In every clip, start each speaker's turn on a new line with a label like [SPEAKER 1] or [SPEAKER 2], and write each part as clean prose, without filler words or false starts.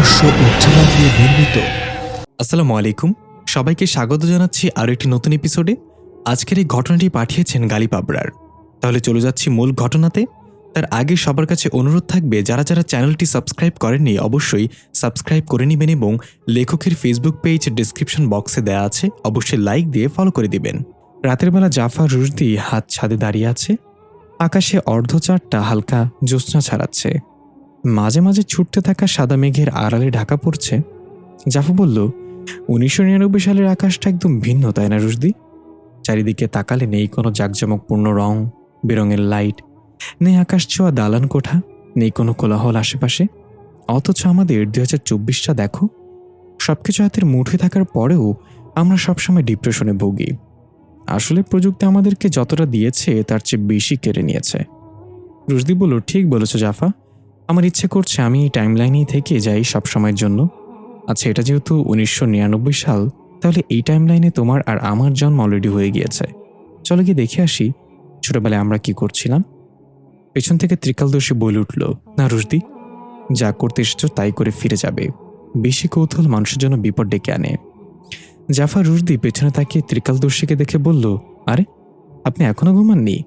[SPEAKER 1] রহস্য ও থ্রিলার নিয়ে নির্মিত।
[SPEAKER 2] আসসালামু আলাইকুম, সবাইকে স্বাগত জানাচ্ছি আরও একটি নতুন এপিসোডে। আজকের এই ঘটনাটি পাঠিয়েছেন গালিব আবরার। তাহলে চলে যাচ্ছি মূল ঘটনাতে। তার আগে সবার কাছে অনুরোধ থাকবে, যারা যারা চ্যানেলটি সাবস্ক্রাইব করেননি অবশ্যই সাবস্ক্রাইব করে নেবেন এবং লেখকের ফেসবুক পেজ ডিসক্রিপশন বক্সে দেওয়া আছে, অবশ্যই লাইক দিয়ে ফলো করে দিবেন। রাতের বেলা জাফর রুশদি হাত ছাদে দাঁড়িয়ে আছে। আকাশে অর্ধচাঁদটা হালকা জ্যোৎস্না ছাড়াচ্ছে। মাঝে মাঝে ছুটতে থাকা সাদা মেঘের আড়ালে ঢাকা পড়ছে। জাফর বলল, 1999 সালের আকাশটা একদম ভিন্ন, তাই না রুশদি? চারিদিকে তাকালে নেই কোনো জাঁকজমকপূর্ণ রং বেরঙের লাইট, নেই আকাশ ছোঁয়া দালান কোঠা, নেই কোনো কোলাহল আশেপাশে। অথচ আমাদের 2024টা দেখো, সবকিছু হাতের মুঠোয় থাকার পরেও আমরা সবসময় ডিপ্রেশনে ভুগি। আসলে প্রযুক্তি আমাদেরকে যতটা দিয়েছে তার চেয়ে বেশি কেড়ে নিয়েছে। রুশদি বলল, ঠিক বলেছ জাফা, আমার ইচ্ছে করছে আমি এই টাইমলাইনেই থেকে যাই সবসময়ের জন্য। আচ্ছা, এটা যেহেতু 1999 সাল, তাহলে এই টাইমলাইনে তোমার আর আমার জন্ম অলরেডি হয়ে গিয়েছে। চলো গিয়ে দেখে আসি ছোটবেলায় আমরা কি করছিলাম। পেছন থেকে ত্রিকালদর্শী বলে উঠল, না রুশদি, যা করতে এসেছ তাই করে ফিরে যাবে। বেশি কৌতূহল মানুষের জন্য বিপদ ডেকে আনে। জাফা রুশদি পেছনে তাকিয়ে ত্রিকালদর্শীকে দেখে বলল, আরে আপনি এখনো ঘুমাননি?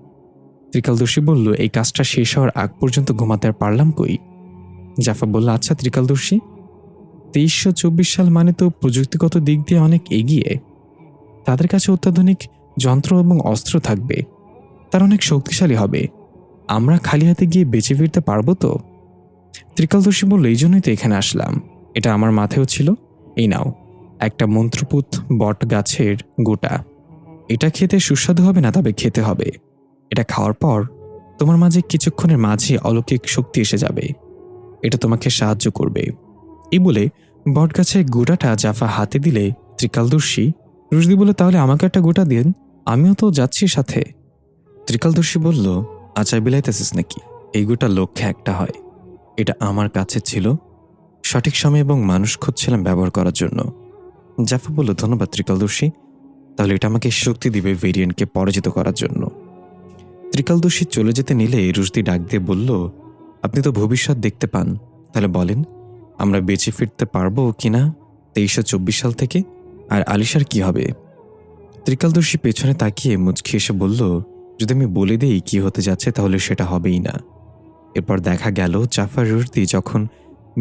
[SPEAKER 2] ত্রিকালদর্শী বলল, এই কাজটা শেষ হওয়ার আগ পর্যন্ত ঘুমাতে আর পারলাম কই। জাফা বলল, আচ্ছা ত্রিকালদর্শী, 2324 সাল মানে তো প্রযুক্তিগত দিক দিয়ে অনেক এগিয়ে। তাদের কাছে অত্যাধুনিক যন্ত্র এবং অস্ত্র থাকবে, তারা অনেক শক্তিশালী হবে। আমরা খালি হাতে গিয়ে বেঁচে ফিরতে পারবো তো? ত্রিকালদর্শী বলল, এই জন্যই তো এখানে আসলাম। এটা আমার মাথায়ও ছিল। এই নাও, একটা মন্ত্রপুত বট গাছের গোটা। এটা খেতে সুস্বাদু হবে না, তবে খেতে হবে। এটা খাওয়ার পর তোমার মাঝে কিছুক্ষণের মাঝে অলৌকিক শক্তি এসে যাবে। এটা তোমাকে সাহায্য করবে। এই বলে বটগাছের গোটাটা জাফা হাতে দিলে ত্রিকালদর্শী রুশদি বলে, তাহলে আমাকে একটা গোটা দিন, আমিও তো যাচ্ছি সাথে। ত্রিকালদর্শী বলল, আচার বিলাইতেছিস নাকি? এই গোটা লক্ষ্যে একটা হয়। এটা আমার কাছে ছিল, সঠিক সময় এবং মানুষ খুঁজছিলাম ব্যবহার করার জন্য। জাফা বলল, ধন্যবাদ ত্রিকালদর্শী, তাহলে এটা আমাকে শক্তি দিবে ভেরিয়েন্টকে পরাজিত করার জন্য। ত্রিকালদর্শী চলে যেতে নিলে রুশদি ডাক দিয়ে বলল, আপনি তো ভবিষ্যৎ দেখতে পান, তাহলে বলেন আমরা বেঁচে ফিরতে পারবো কিনা 2324 সাল থেকে? আর আলিশার কি হবে? ত্রিকালদর্শী পেছনে তাকিয়ে মুচকি এসে বলল, যদি আমি বলে দেই কি হতে যাচ্ছে তাহলে সেটা হবেই না। এরপর দেখা গেল জাফর রুশদি যখন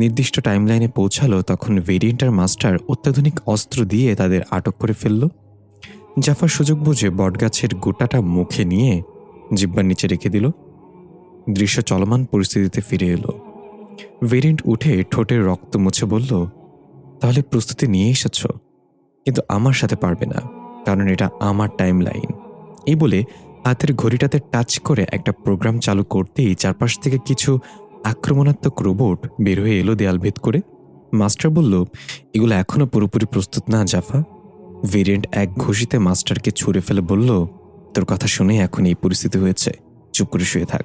[SPEAKER 2] নির্দিষ্ট টাইমলাইনে পৌঁছালো তখন ভেরিয়েন্টার মাস্টার অত্যাধুনিক অস্ত্র দিয়ে তাদের আটক করে ফেলল। জাফর সুযোগ বুঝে বটগাছের গোটাটা মুখে নিয়ে জিহ্বার নিচে রেখে দিল। দৃশ্য চলমান পরিস্থিতিতে ফিরে এলো। ভেরিয়েন্ট উঠে ঠোঁটের রক্ত মুছে বলল, তাহলে প্রস্তুতি নিয়ে এসেছ, কিন্তু আমার সাথে পারবে না, কারণ এটা আমার টাইমলাইন। এই বলে হাতের ঘড়িটাতে টাচ করে একটা প্রোগ্রাম চালু করতেই চারপাশ থেকে কিছু আক্রমণাত্মক রোবট বের হয়ে এলো দেয়াল ভেদ করে। মাস্টার বলল, এগুলো এখনো পুরোপুরি প্রস্তুত না জাফা। ভেরিয়েন্ট এক ঘুষিতে মাস্টারকে ছুঁড়ে ফেলে বলল, তোর কথা শুনে এখন এই পরিস্থিতি হয়েছে, চুপ করে শুয়ে থাক।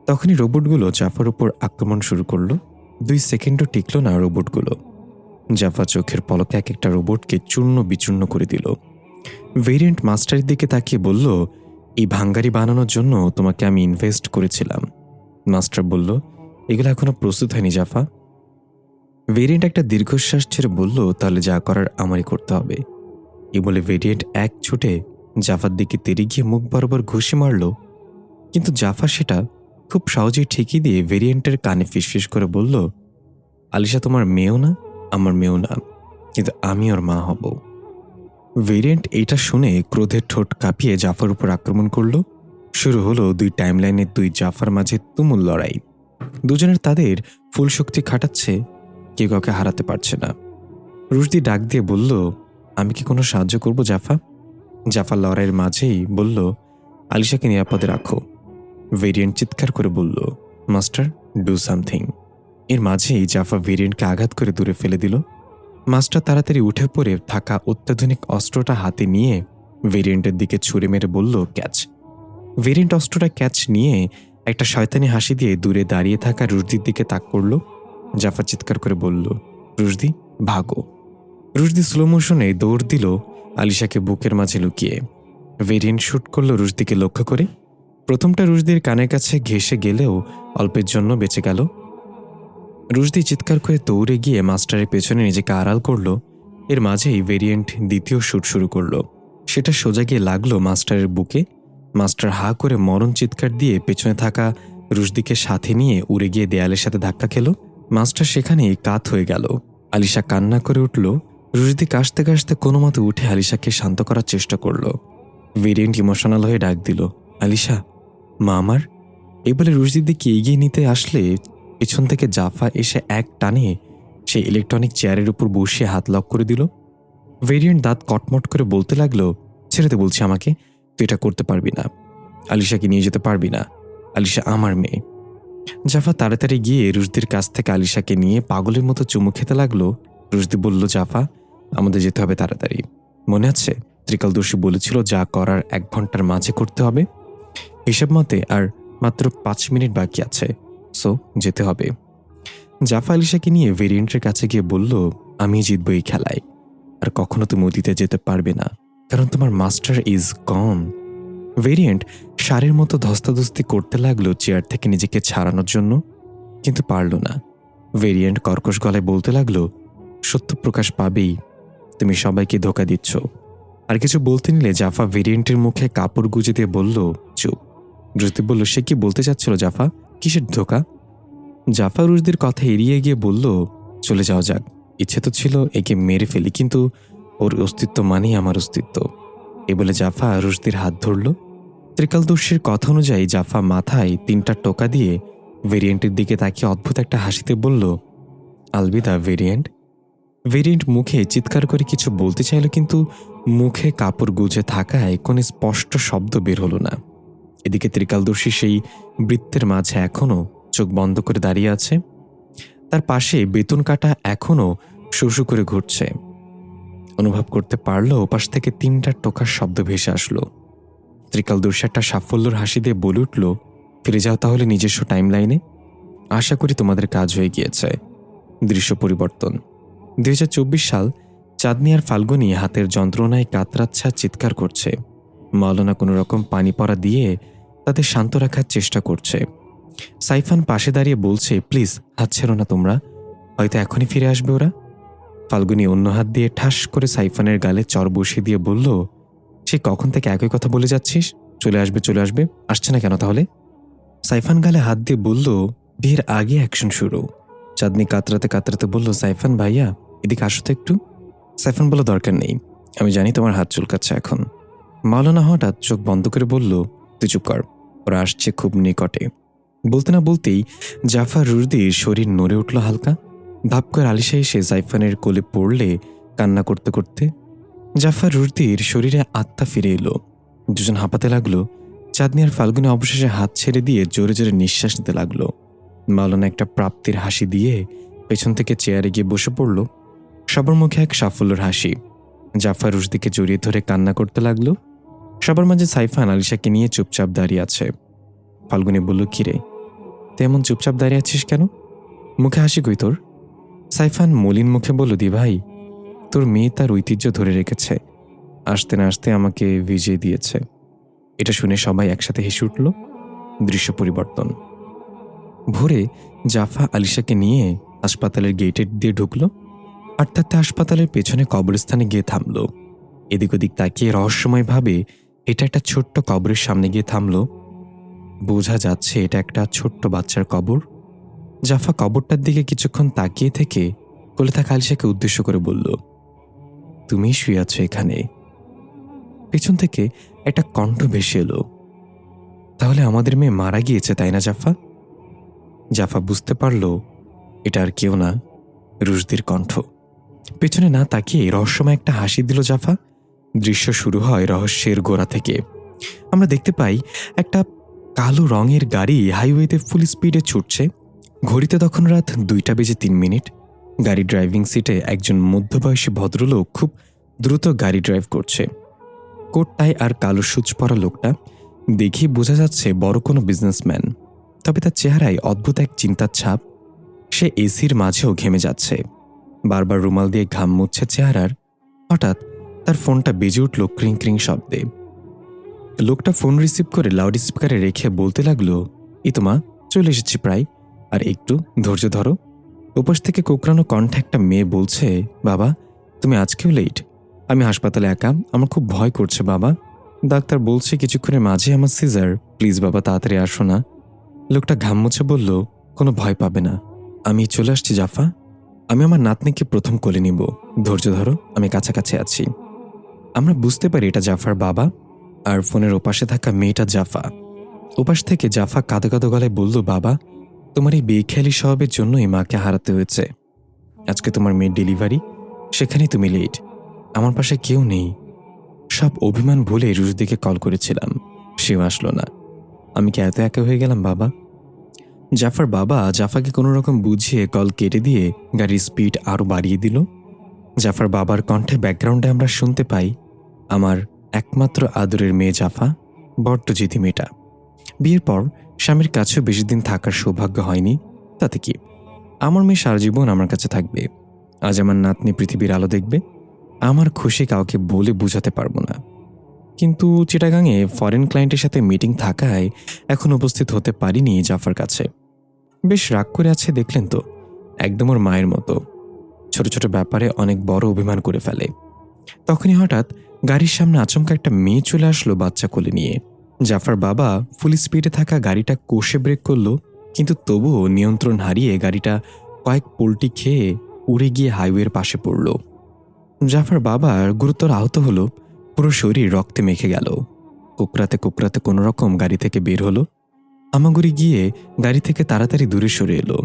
[SPEAKER 2] তখনই রোবটগুলো জাফার উপর আক্রমণ শুরু করলো। 2 সেকেন্ডও টিকল না রোবটগুলো। জাফা চোখের পলকে এক একটা রোবটকে চূর্ণ বিচূর্ণ করে দিল। ভেরিয়েন্ট মাস্টারের দিকে তাকিয়ে বলল, এই ভাঙ্গারি বানানোর জন্য তোমাকে আমি ইনভেস্ট করেছিলাম। মাস্টার বলল, এগুলো এখনো প্রস্তুত হয়নি জাফা। ভেরিয়েন্ট একটা দীর্ঘশ্বাস ছেড়ে বলল, তাহলে যা করার আমারই করতে হবে। এই বলে ভেরিয়েন্ট এক ছুটে জাফার দিকে তেড়ে গিয়ে মুখ বরাবর ঘুষি মারল। কিন্তু জাফা সেটা খুব সহজেই ঠেকিয়ে দিয়ে ভেরিয়েন্টের কানে ফিসফিস করে বলল, আলিশা তোমার মেয়েও না, আমার মেয়েও না, কিন্তু আমি ওর মা হব। ভেরিয়েন্ট এইটা শুনে ক্রোধের ঠোঁট কাঁপিয়ে জাফার উপর আক্রমণ করল। শুরু হলো 2 টাইমলাইনের 2 জাফার মাঝে তুমুল লড়াই। দুজনের তাদের ফুল শক্তি খাটাচ্ছে, কেউ কাউকে হারাতে পারছে না। রুশদি ডাক দিয়ে বলল, আমি কি কোনো সাহায্য করব জাফা? জাফা লড়াইয়ের মাঝেই বলল, আলিশাকে নিরাপদে রাখো। ভেরিয়েন্ট চিৎকার করে বলল, মাস্টার ডু সামথিং। এর মাঝেই জাফা ভেরিয়েন্টকে আঘাত করে দূরে ফেলে দিল। মাস্টার তাড়াতাড়ি উঠে পড়ে থাকা অত্যাধুনিক অস্ত্রটা হাতে নিয়ে ভেরিয়েন্টের দিকে ছুঁড়ে মেরে বলল, ক্যাচ। ভেরিয়েন্ট অস্ত্রটা ক্যাচ নিয়ে একটা শয়তানি হাসি দিয়ে দূরে দাঁড়িয়ে থাকা রুশদির দিকে তাক করল। জাফা চিৎকার করে বলল, রুশদি ভাগো। রুশদি স্লো মোশনে দৌড় দিল আলিশাকে বুকের মাঝে লুকিয়ে। ভেরিয়েন্ট শুট করল রুশদিকে লক্ষ্য করে। প্রথমটা রুশদির কানের কাছে ঘেঁষে গেলেও অল্পের জন্য বেঁচে গেল। রুশদি চিৎকার করে দৌড়ে গিয়ে মাস্টারের পেছনে নিজেকে আড়াল করলো। এর মাঝেই ভেরিয়েন্ট দ্বিতীয় শুট শুরু করলো। সেটা সোজা গিয়ে লাগলো মাস্টারের বুকে। মাস্টার হা করে মরণ চিৎকার দিয়ে পেছনে থাকা রুশদিকে সাথে নিয়ে উড়ে গিয়ে দেয়ালের সাথে ধাক্কা খেল। মাস্টার সেখানেই কাত হয়ে গেল। আলিশা কান্না করে উঠল। রুশদি কাশতে কাশতে কোনো মতে উঠে আলিশাকে শান্ত করার চেষ্টা করল। ভেরিয়েন্ট ইমোশনাল হয়ে ডাক দিল, আলিশা, মা আমার। এই বলে রুশদির দিকে এগিয়ে নিতে আসলে পেছন থেকে জাফা এসে এক টানে সেই ইলেকট্রনিক চেয়ারের উপর বসিয়ে হাত লক করে দিল। ভেরিয়েন্ট দাঁত কটমট করে বলতে লাগলো, ছেড়ে দে বলছি আমাকে, তুই এটা করতে পারবি না। আলিশাকে নিয়ে যেতে পারবি না। আলিশা আমার মেয়ে। জাফা তাড়াতাড়ি গিয়ে রুশদির কাছ থেকে আলিশাকে নিয়ে পাগলের মতো চুমু খেতে লাগলো। রুশদি বলল, জাফা, আমাদের যেতে হবে তাড়াতাড়ি। মনে আছে ত্রিকালদর্শী বলেছিল যা করার 1 ঘন্টার মাঝে করতে হবে। হিসাব মতে আর মাত্র 5 মিনিট বাকি আছে, সো যেতে হবে। জাফা আলিশাকে নিয়ে ভেরিয়েন্টের কাছে গিয়ে বলল, আমি জিতব এই খেলায়, আর কখনো তুমি অতীতে যেতে পারবে না, কারণ তোমার মাস্টার ইজ গন। ভেরিয়েন্ট সারের মতো ধস্তাধস্তি করতে লাগলো চেয়ার থেকে নিজেকে ছাড়ানোর জন্য, কিন্তু পারল না। ভেরিয়েন্ট কর্কশ গলায় বলতে লাগলো, সত্য প্রকাশ পাবেই, তুমি সবাইকে ধোঁকা দিচ্ছ। আর কিছু বলতে নিলে জাফা ভেরিয়েন্টের মুখে কাপড় গুজে দিয়ে বলল, চুপ। রুশদি বলল, সে কি বলতে চাচ্ছিল জাফা, কিসের ধোঁকা? জাফা রুশদির কথা এড়িয়ে গিয়ে বলল, চলে যাওয়া যাক। ইচ্ছে তো ছিল একে মেরে ফেলি, কিন্তু ওর অস্তিত্ব মানেই আমার অস্তিত্ব। এ বলে জাফা রুশদির হাত ধরল। ত্রিকালদর্শীর কথা অনুযায়ী জাফা মাথায় 3টা টোকা দিয়ে ভেরিয়েন্টের দিকে তাকিয়ে অদ্ভুত একটা হাসিতে বলল, আলবিদা ভেরিয়েন্ট। ভেরিয়েন্ট মুখে চিৎকার করে কিছু বলতে চাইল, কিন্তু মুখে কাপড় গুজে থাকায় কোনো স্পষ্ট শব্দ বের হলো না। এদিকে ত্রিকালদর্শী সেই বৃত্তের মাঝে এখনও চোখ বন্ধ করে দাঁড়িয়ে আছে। তার পাশে বেতন কাটা এখনও শু করে ঘুরছে। অনুভব করতে পারল ওপাশ থেকে 3টা টোকার শব্দ ভেসে আসলো। ত্রিকালদর্শী একটা সাফল্যর হাসি দিয়ে বলে উঠল, ফিরে যাও তাহলে নিজস্ব টাইম লাইনে। আশা করি তোমাদের কাজ হয়ে গিয়েছে। দৃশ্য পরিবর্তন। 2024 সাল। চাঁদনি আর ফাল্গুনি হাতের যন্ত্রণায় কাতরাচ্ছা চিৎকার করছে। মাওলানা কোনো রকম পানি পড়া দিয়ে তাদের শান্ত রাখার চেষ্টা করছে। সাইফান পাশে দাঁড়িয়ে বলছে, প্লিজ হাত ছেড়ো না তোমরা, হয়তো এখনই ফিরে আসবে ওরা। ফাল্গুনি অন্য হাত দিয়ে ঠাস করে সাইফানের গালে চর বসিয়ে দিয়ে বলল, সে কখন থেকে একই কথা বলে যাচ্ছিস, চলে আসবে চলে আসবে, আসছে না কেন তাহলে? সাইফান গালে হাত দিয়ে বলল, বিয়ের আগে অ্যাকশন শুরু। চাঁদনি কাতরাতে কাতরাতে বলল, সাইফান ভাইয়া এদিকে আসো তো একটু। সাইফান বলল, দরকার নেই, আমি জানি তোমার হাত চুলকাচ্ছে এখন। মাওলানা হঠাৎ চোখ বন্ধ করে বলল, তুই চুপ কর, ওরা আসছে খুব নিকটে। বলতে না বলতেই জাফর রুশদির শরীর নড়ে উঠল হালকা। ধাপ করে আলিশা এসে সাইফানের কোলে পড়লে কান্না করতে করতে। জাফর রুশদির শরীরে আত্মা ফিরে এলো। দুজন হাঁপাতে লাগলো। চাঁদনি আর ফাল্গুনি অবশেষে হাত ছেড়ে দিয়ে জোরে জোরে নিঃশ্বাস নিতে লাগলো। মাওলানা একটা প্রাপ্তির হাসি দিয়ে পেছন থেকে চেয়ারে গিয়ে বসে পড়ল। সবার মুখে এক সাফল্যের হাসি। জাফর রুশদিকে জড়িয়ে ধরে কান্না করতে লাগলো। সবার মাঝে সাইফান আলিশাকে নিয়ে চুপচাপ দাঁড়িয়ে আছে। ফাল্গুনি বলল, কিরে তেমন চুপচাপ দাঁড়িয়ে আছিস কেন, মুখে হাসি কই তোর? সাইফান মলিন মুখে বলল, দি ভাই, তোর মেয়ে তার ঐতিহ্য ধরে রেখেছে, আসতে না আসতে আমাকে ভিজিয়ে দিয়েছে। এটা শুনে সবাই একসাথে হেসে উঠল। দৃশ্য পরিবর্তন। ভোরে জাফা আলিশাকে নিয়ে হাসপাতালের গেটের দিয়ে ঢুকলো। আর তাতে হাসপাতালের পেছনে কবরস্থানে গিয়ে থামল। এদিক ওদিক তাকিয়ে রহস্যময়ভাবে এটা একটা ছোট্ট কবরের সামনে গিয়ে থামল। বোঝা যাচ্ছে এটা একটা ছোট্ট বাচ্চার কবর। জাফা কবরটার দিকে কিছুক্ষণ তাকিয়ে থেকে কোলে থাকা আলিশাকে উদ্দেশ্য করে বলল, তুমি শুয়ে আছো এখানে। পেছন থেকে একটা কণ্ঠ ভেসে এলো, তাহলে আমাদের মেয়ে মারা গিয়েছে তাই না জাফা? জাফা বুঝতে পারল এটা আর কেউ না, রুশদির কণ্ঠ। পেছনে না তাকিয়ে রহস্যময় একটা হাসি দিল জাফা। দৃশ্য শুরু হয় রহস্যের গোড়া থেকে। আমরা দেখতে পাই একটা কালো রঙের গাড়ি হাইওয়েতে ফুল স্পিডে ছুটছে। ঘড়িতে তখন রাত 2:03। গাড়ি ড্রাইভিং সিটে একজন মধ্যবয়সী ভদ্রলোক খুব দ্রুত গাড়ি ড্রাইভ করছে। কোট টাই আর কালো সুচ পরা লোকটা দেখেই বোঝা যাচ্ছে বড় কোনো বিজনেসম্যান, তবে তার চেহারায় অদ্ভুত এক চিন্তার ছাপ। সে এসির মাঝেও ঘেমে যাচ্ছে, বারবার রুমাল দিয়ে ঘাম মুছছে চেহারার। হঠাৎ তার ফোনটা বেজে উঠল ক্রিং ক্রিং শব্দে। লোকটা ফোন রিসিভ করে লাউড স্পিকারে রেখে বলতে লাগলো, এই তো মা, চলে এসেছি প্রায়, আর একটু ধৈর্য ধরো। ওপাশ থেকে কোকড়ানো কণ্ঠে একটা মেয়ে বলছে, বাবা তুমি আজকেও লেট? আমি হাসপাতালে একা, আমার খুব ভয় করছে বাবা। ডাক্তার বলছে কিছুক্ষণের মাঝে আমার সিজার, প্লিজ বাবা তাড়াতাড়ি আসো না। লোকটা ঘাম মুছে বলল, কোনো ভয় পাবে না, আমি চলে আসছি জাফা। আমি আমার নাতনিকে প্রথম কোলে নিব, ধৈর্য ধরো, আমি কাছাকাছি আছি। আমরা বুঝতে পারি এটা জাফার বাবা, আর ফোনের ওপাশে থাকা মেয়েটা জাফা। ওপাশ থেকে জাফা কাঁদো কাঁদো গলায় বলল, বাবা তোমার এই বেখেয়ালি স্বভাবের জন্যই মাকে হারাতে হয়েছে। আজকে তোমার মেয়ের ডেলিভারি, সেখানেই তুমি লেট। আমার পাশে কেউ নেই। সব অভিমান ভুলে রুশদিকে কল করেছিলাম, সেও আসলো না। আমি কি এত একা হয়ে গেলাম বাবা? জাফার বাবা জাফাকে কোনো রকম বুঝিয়ে কল কেটে দিয়ে গাড়ির স্পিড আরও বাড়িয়ে দিল। জাফার বাবার কণ্ঠে ব্যাকগ্রাউন্ডে আমরা শুনতে পাই, আমার একমাত্র আদরের মেয়ে জাফা, বড্ড জিদি মেয়েটা। বিয়ের পর স্বামীর কাছেও বেশি দিন থাকার সৌভাগ্য হয়নি, তাতে কি, আমার মেয়ে সারা জীবন আমার কাছে থাকবে। আজ আমার নাতনি পৃথিবীর আলো দেখবে। আমার খুশি কাউকে বলে বোঝাতে পারবো না। কিন্তু চিটাগাংয়ে ফরেন ক্লায়েন্টের সাথে মিটিং থাকায় এখন উপস্থিত হতে পারিনি জাফার কাছে। বেশ রাগ করে আছে দেখলেন তো, একদম ওর মায়ের মতো। ছোট ছোট ব্যাপারে অনেক বড় অভিমান করে ফেলে। তখনই হঠাৎ গাড়ির সামনে আচমকা একটা মেয়ে চলে আসলো বাচ্চা কোলে নিয়ে। জাফার বাবা ফুল স্পিডে থাকা গাড়িটা কষে ব্রেক করলো, কিন্তু তবুও নিয়ন্ত্রণ হারিয়ে গাড়িটা কয়েক পোল্টি খেয়ে উড়ে গিয়ে হাইওয়ের পাশে পড়ল। জাফার বাবার গুরুতর আহত হলো, পুরো শরীর রক্তে মেখে গেল। কোকড়াতে কোকড়াতে কোনো রকম গাড়ি থেকে বের হলো। আমাগুড়ি গিয়ে গাড়ি থেকে তাড়াতাড়ি দূরে সরে এলো,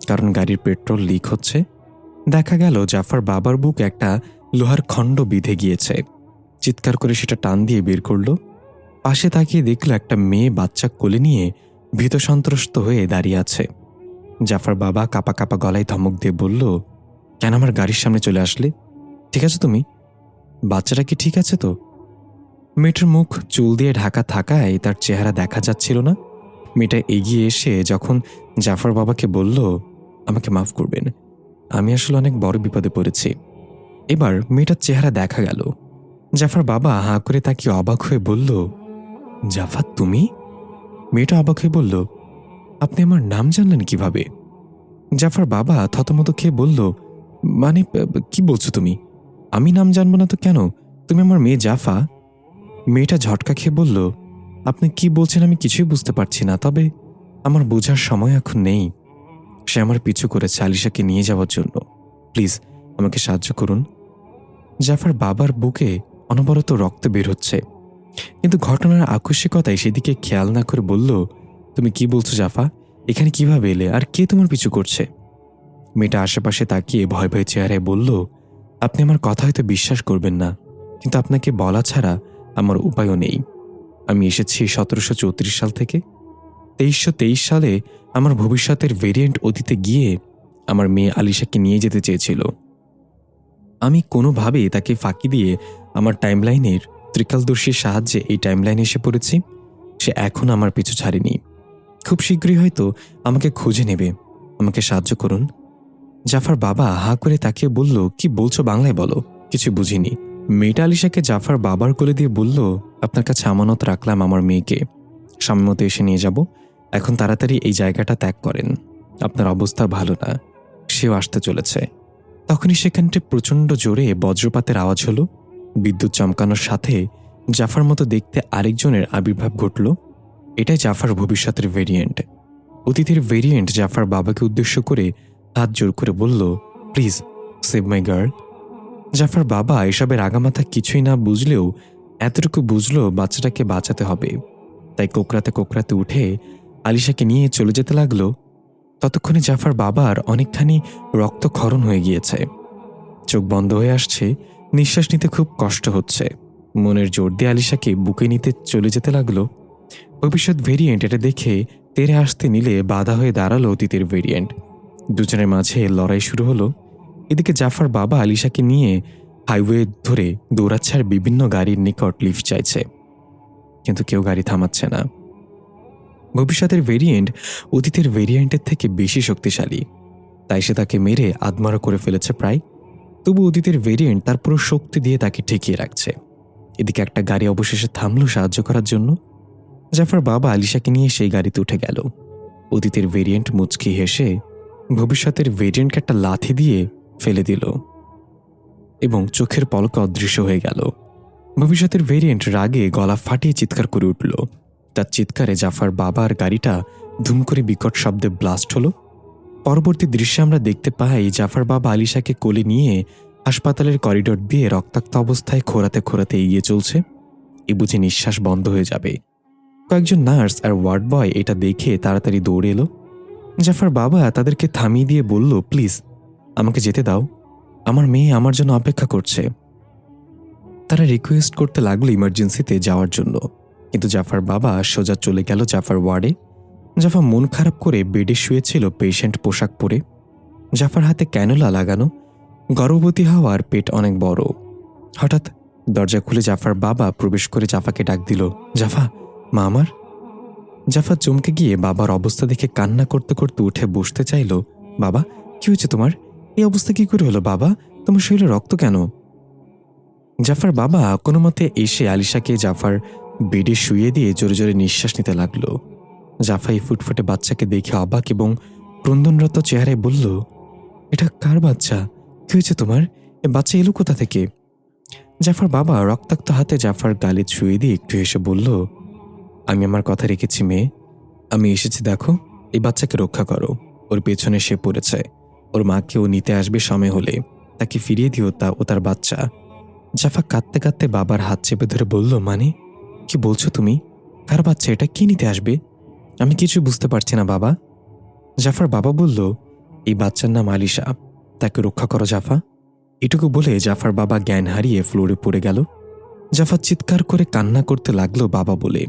[SPEAKER 2] কারণ গাড়ির পেট্রোল লিক হচ্ছে। দেখা গেল জাফার বাবার বুকে একটা লোহার খণ্ড বিঁধে গিয়েছে। চিৎকার করে সেটা টান দিয়ে বের করলো। পাশে তাকিয়ে দেখলো একটা মেয়ে বাচ্চা কোলে নিয়ে ভীত সন্ত্রস্ত হয়ে দাঁড়িয়ে আছে। জাফার বাবা কাপা কাপা গলায় ধমক দিয়ে বলল, কেন আমার গাড়ির সামনে চলে আসলে? ঠিক আছে তুমি? বাচ্চাটা কি ঠিক আছে তো? মেয়েটার মুখ চুল দিয়ে ঢাকা থাকায় তার চেহারা দেখা যাচ্ছিল না। মেয়েটা এগিয়ে এসে যখন জাফার বাবাকে বলল, আমাকে মাফ করবেন, আমি আসলে অনেক বড় বিপদে পড়েছি। এবার মেয়েটার চেহারা দেখা গেল। জাফার বাবা হাঁ করে তাকিয়ে অবাক হয়ে বলল, জাফা তুমি? মেয়েটা অবাক হয়ে বলল, আপনি আমার নাম জানলেন কিভাবে? জাফার বাবা থতমত খেয়ে বলল, মানে কি বলছো তুমি? আমি নাম জানবো না তো কেন? তুমি আমার মেয়ে জাফা। মেয়েটা ঝটকা খেয়ে বলল, আপনি কি বলছেন আমি কিছুই বুঝতে পারছি না, তবে আমার বোঝার সময় এখন নেই। সে আমার পিছু করেছে আলিশাকে নিয়ে যাওয়ার জন্য, প্লিজ আমাকে সাহায্য করুন। জাফার বাবার বুকে অনবরত রক্ত বের হচ্ছে, কিন্তু ঘটনার আকস্মিকতায় সেদিকে খেয়াল না করে বলল, তুমি কি বলছো জাফা? এখানে কিভাবে এলে, আর কে তোমার পিছু করছে? মেয়েটা আশেপাশে তাকিয়ে ভয় ভয় চেহারায় বলল, আপনি আমার কথা হয়তো বিশ্বাস করবেন না, কিন্তু আপনাকে বলা ছাড়া আমার উপায়ও নেই। আমি এসেছি 1734 সাল থেকে। 2323 সালে আমার ভবিষ্যতের ভেরিয়েন্ট অতীতে গিয়ে আমার মেয়ে আলিশাকে নিয়ে যেতে চেয়েছিল। আমি কোনোভাবেই তাকে ফাঁকি দিয়ে আমার টাইমলাইনের ত্রিকালদর্শীর সাহায্যে এই টাইমলাইনে এসে পড়েছি। সে এখন আমার পিছু ছাড়েনি, খুব শীঘ্রই হয়তো আমাকে খুঁজে নেবে। আমাকে সাহায্য করুন। জাফার বাবা হাঁ করে তাকিয়ে বলল, কি বলছো বাংলায় বলো, কিছু বুঝিনি। মেয়েটা আলিশাকে জাফার বাবার কোলে দিয়ে বলল, আপনার কাছে আমানত রাখলাম আমার মেয়েকে, সময় মতো এসে নিয়ে যাব। এখন তাড়াতাড়ি এই জায়গাটা ত্যাগ করেন, আপনার অবস্থা ভালো না। সেও আসতে চলেছে। তখনই সেখানটা প্রচণ্ড জোরে বজ্রপাতের আওয়াজ হলো। বিদ্যুৎ চমকানোর সাথে জাফার মতো দেখতে আরেকজনের আবির্ভাব ঘটল। এটাই জাফার ভবিষ্যতের ভেরিয়েন্ট। অতীতের ভেরিয়েন্ট জাফার বাবাকে উদ্দেশ্য করে হাত জোর করে বলল, please save my girl. Jafar বাবা এসবের আগামাথা কিছুই না বুঝলেও এতটুকু বুঝলো বাচ্চাটাকে বাঁচাতে হবে। তাই কোকড়াতে কোকড়াতে উঠে আলিশাকে নিয়ে চলে যেতে লাগলো। ততক্ষণে জাফার বাবার অনেকখানি রক্তক্ষরণ হয়ে গিয়েছে, চোখ বন্ধ হয়ে আসছে, নিঃশ্বাস নিতে খুব কষ্ট হচ্ছে। মনের জোর দিয়ে আলিশাকে বুকে নিতে চলে যেতে লাগলো। ভবিষ্যৎ ভেরিয়েন্ট এটা দেখে তেরে আসতে নিলে বাধা হয়ে দাঁড়ালো অতীতের ভেরিয়েন্ট। দুজনের মাঝে লড়াই শুরু হলো। এদিকে জাফার বাবা আলিশাকে নিয়ে হাইওয়ে ধরে দৌড়াচ্ছে আর বিভিন্ন গাড়ির নিকট লিফট চাইছে, কিন্তু কেউ গাড়ি থামাচ্ছে না। ভবিষ্যতের ভেরিয়েন্ট অতীতের ভেরিয়েন্টের থেকে বেশি শক্তিশালী, তাই সে তাকে মেরে আদমারা করে ফেলেছে প্রায়। তবু অতীতের ভেরিয়েন্ট তার পুরো শক্তি দিয়ে তাকে ঠেকিয়ে রাখছে। এদিকে একটা গাড়ি অবশেষে থামলো সাহায্য করার জন্য। জাফার বাবা আলিশাকে নিয়ে সেই গাড়িতে উঠে গেল। অতীতের ভেরিয়েন্ট মুচকি হেসে ভবিষ্যতের ভেরিয়েন্টকে একটা লাথি দিয়ে ফেলে দিল এবং চোখের পলকে অদৃশ্য হয়ে গেল। ভবিষ্যতের ভেরিয়েন্ট রাগে গলা ফাটিয়ে চিৎকার করে উঠল। তার চিৎকারে জাফার বাবা আর গাড়িটা ধুম করে বিকট শব্দে ব্লাস্ট হলো। পরবর্তী দৃশ্যে আমরা দেখতে পাই জাফার বাবা আলিশাকে কোলে নিয়ে হাসপাতালের করিডোর দিয়ে রক্তাক্ত অবস্থায় খোঁড়াতে খোঁড়াতে এগিয়ে চলছে। এ বুঝে নিঃশ্বাস বন্ধ হয়ে যাবে। কয়েকজন নার্স আর ওয়ার্ড বয় এটা দেখে তাড়াতাড়ি দৌড়ে এলো। জাফার বাবা তাদেরকে থামিয়ে দিয়ে বলল, প্লিজ আমাকে যেতে দাও, আমার মেয়ে আমার জন্য অপেক্ষা করছে। তারা রিকোয়েস্ট করতে লাগলো ইমার্জেন্সিতে যাওয়ার জন্য, কিন্তু জাফার বাবা সোজা চলে গেল জাফার ওয়ার্ডে। জাফা মন খারাপ করে বেডে শুয়েছিল পেশেন্ট পোশাক পরে। জাফার হাতে ক্যানোলা লাগানো, গর্ভবতী হওয়ার পেট অনেক বড়। হঠাৎ দরজা খুলে জাফার বাবা প্রবেশ করে জাফাকে ডাক দিল, জাফা, মা আমার। জাফা চমকে গিয়ে বাবার অবস্থা দেখে কান্না করতে করতে উঠে বসতে চাইল। বাবা, কি হয়েছে তোমার? এই অবস্থা কি করে হলো বাবা? তোমার শরীরে রক্ত কেন? জাফার বাবা কোনো মতে এসে আলিশাকে জাফার বেডে শুইয়ে দিয়ে জোরে জোরে নিঃশ্বাস নিতে লাগলো। জাফা এই ফুটফুটে বাচ্চাকে দেখে অবাক এবং ক্রন্দনরত চেহারায় বলল, এটা কার বাচ্চা? কি হয়েছে তোমার? এ বাচ্চা এলো কোথা থেকে? জাফার বাবা রক্তাক্ত হাতে জাফার গালে ছুঁয়ে দিয়ে একটু হেসে বলল, আমি আমার কথা রেখেছি মেয়ে, আমি এসেছি, দেখো এই বাচ্চাকে রক্ষা করো। ওর পেছনে সে পড়েছে, ওর মাকে ও নিতে আসবে সময় হলে, তাকে ফিরিয়ে দিও, ও তার বাচ্চা। জাফা কাঁদতে কাঁদতে বাবার হাত চেপে ধরে বলল, মানে কি বলছো তুমি? কার বাচ্চা এটা? কি নিতে আসবে? আমি কিছু বুঝতে পারছি না বাবা। জাফার বাবা বলল, এই বাচ্চার নাম আলিশা, তাকে রক্ষা করো জাফা। এটুকু বলে জাফার বাবা জ্ঞান হারিয়ে ফ্লোরে পড়ে গেল। জাফা চিৎকার করে কান্না করতে লাগলো বাবা বলে।